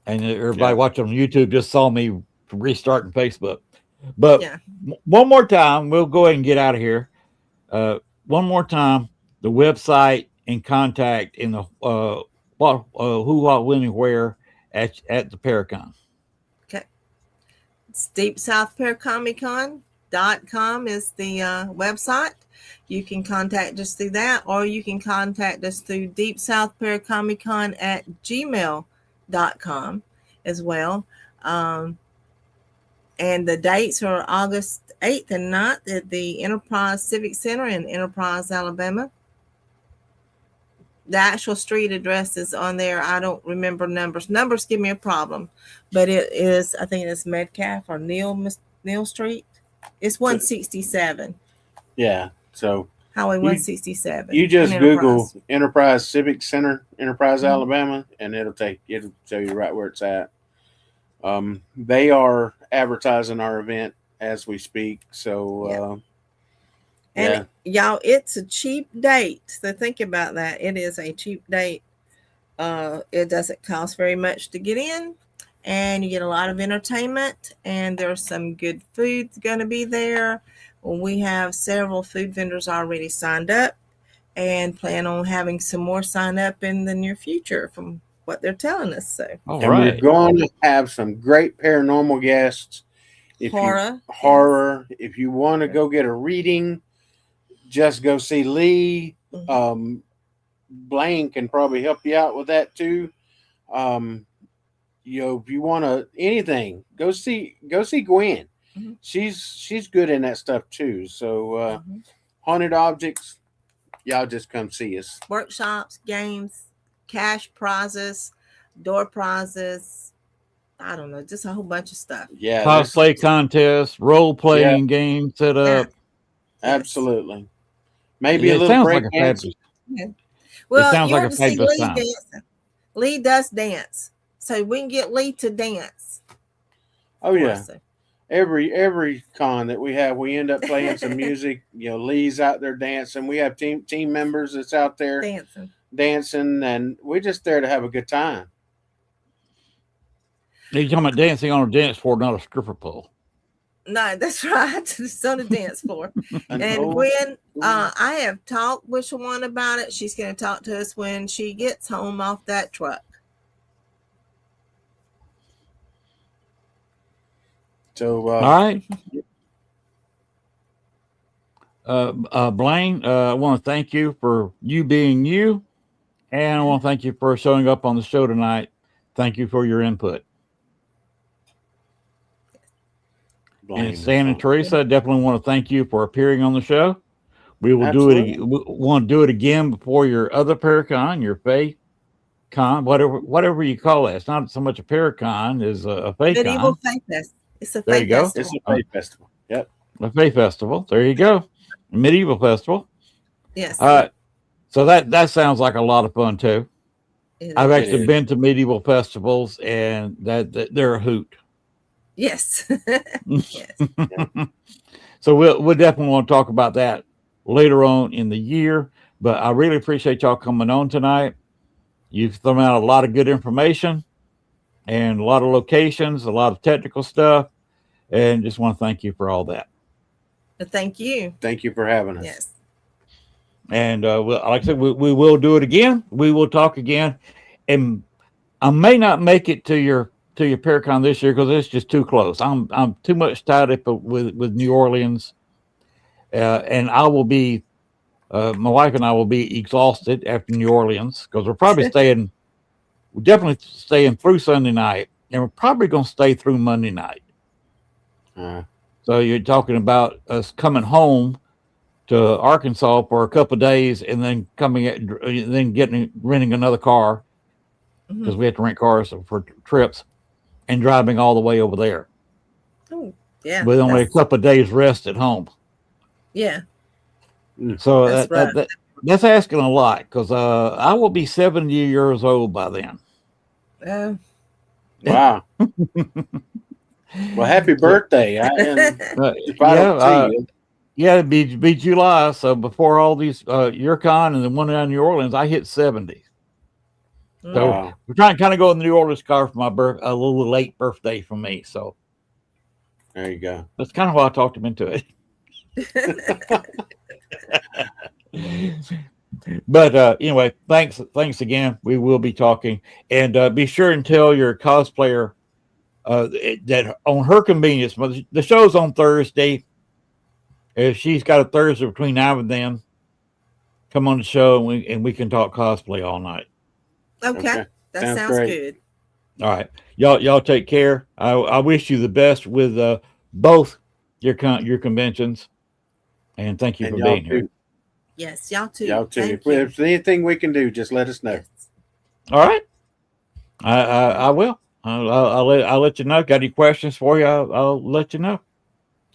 And everybody Yeah. watching on YouTube just saw me restarting Facebook. But Yeah. one more time, we'll go ahead and get out of here. One more time, the website and contact in the who, what, when, and where at the Para-Con. It's Deep South Para-Comi-Con.com is the website. You can contact us through that, or you can contact us through Deep South Para-Comi-Con at gmail.com as well. And the dates are August 8th and 9th at the Enterprise Civic Center in Enterprise, Alabama. The actual street address is on there. I don't remember numbers. Numbers give me a problem, but it is, I think it's Metcalf or Neal Street. It's 167, Yeah. So Highway You- 167. you just in Google Enterprise. Enterprise Civic Center, Enterprise, Mhm. Alabama, and it'll tell you right where it's at. They are advertising our event as we speak. So And y'all, it's a cheap date. So think about that. It is a cheap date. It doesn't cost very much to get in, and you get a lot of entertainment, and there's some good food going to be there. We have several food vendors already signed up and plan on having some more sign up in the near future from what they're telling us. So All and right. we're going to have some great paranormal guests. horror. If you want to go get a reading, just go see Lee. Mhm. Blaine can probably help you out with that too. If you want to anything, go see Gwen. Mhm. She's good in that stuff too. So Mhm. haunted objects, y'all just come see us. Workshops, games, cash prizes, door prizes. I don't know, just a whole bunch of stuff. Yeah, Cosplay contest, role playing game set up. absolutely. Maybe Yeah, a it little sounds break like a dance. fabulous. Well, sounds you like ought a to see fabulous Lee time. dancing. Lee does dance, so we can get Lee to dance. Oh yeah. Also. Every con that we have, we end up playing some music. Lee's out there dancing. We have team members that's out there dancing, and we're just there to have a good time. You're talking about dancing on a dance floor, not a stripper pole. No, that's right. It's on the dance floor. And Gwen, I have talked with Shawan about it. She's going to talk to us when she gets home off that truck. So All right. Blaine, I want to thank you for you being you, and I want to thank you for showing up on the show tonight. Thank you for your input. And Stan and Teresa, I definitely want to thank you for appearing on the show. We will do it. We want to do it again before your other Para-Con, your Fae Con, whatever you call it. It's not so much a Para-Con as a Fae Con. Medieval Fae Fest. It's a There Fae you go. festival. It's a Fae festival. Yep. A Fae Festival. There you go. Medieval Festival. Yes. So that sounds like a lot of fun too. I've actually been to medieval festivals, and that they're a hoot. Yes. Yes. So we'll definitely want to talk about that later on in the year. But I really appreciate y'all coming on tonight. You've thrown out a lot of good information and a lot of locations, a lot of technical stuff, and just want to thank you for all that. Thank you. Thank you for having us. Yes. And like I said, we will do it again. We will talk again, and I may not make it to your Para-Con this year because it's just too close. I'm too much tied up with New Orleans, and I will be. My wife and I will be exhausted after New Orleans because we're probably staying. We're definitely staying through Sunday night, and we're probably going to stay through Monday night. So you're talking about us coming home to Arkansas for a couple of days, and then renting another car because we have to rent cars for trips, and driving all the way over there. Oh, yeah. With only a couple of days rest at home. Yeah. So that's asking a lot because I will be 70 years old by then. Wow. Well, happy birthday. Yeah, it'd be July. So before all these your con and the one down in New Orleans, I hit 70. So we're trying to kind of go in the New Orleans car for my a little late birthday for me. So there you go. That's kind of why I talked him into it. But anyway, thanks again. We will be talking, and be sure and tell your cosplayer that on her convenience. The show's on Thursday. If she's got a Thursday between now and then, come on the show and we can talk cosplay all night. Okay. That sounds good. All right, y'all take care. I wish you the best with both your conventions, and thank you for being here. Yes, y'all too. Y'all too. If there's anything we can do, just let us know. Yes. All right, I will. I'll let you know. Got any questions for you? I'll let you know.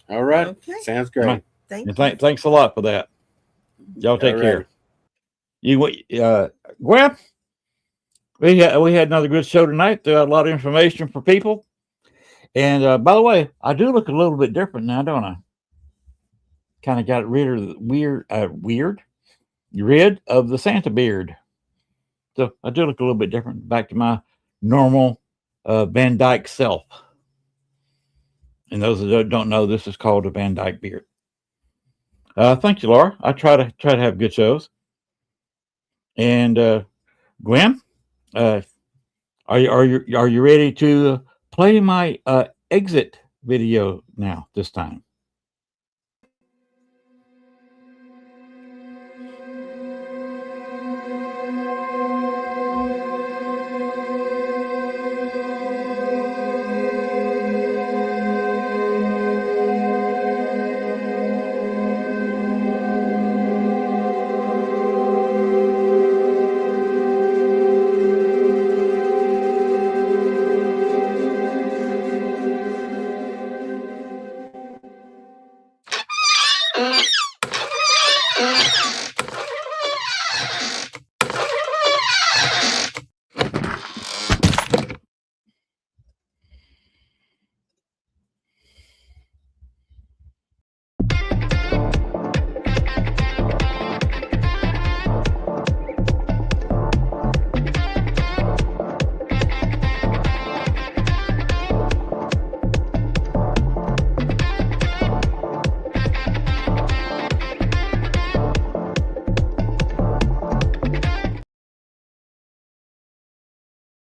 All right. Okay. Sounds great. Right. Thanks a lot for that. Y'all take care. Gwen, we had another good show tonight. There a lot of information for people. And by the way, I do look a little bit different now, don't I? Kind of got rid of the rid of the Santa beard. So I do look a little bit different, back to my normal Van Dyke self. And those that don't know, this is called a Van Dyke beard. Thank you, Laura. I try to have good shows. And Gwen, are you ready to play my exit video now? This time.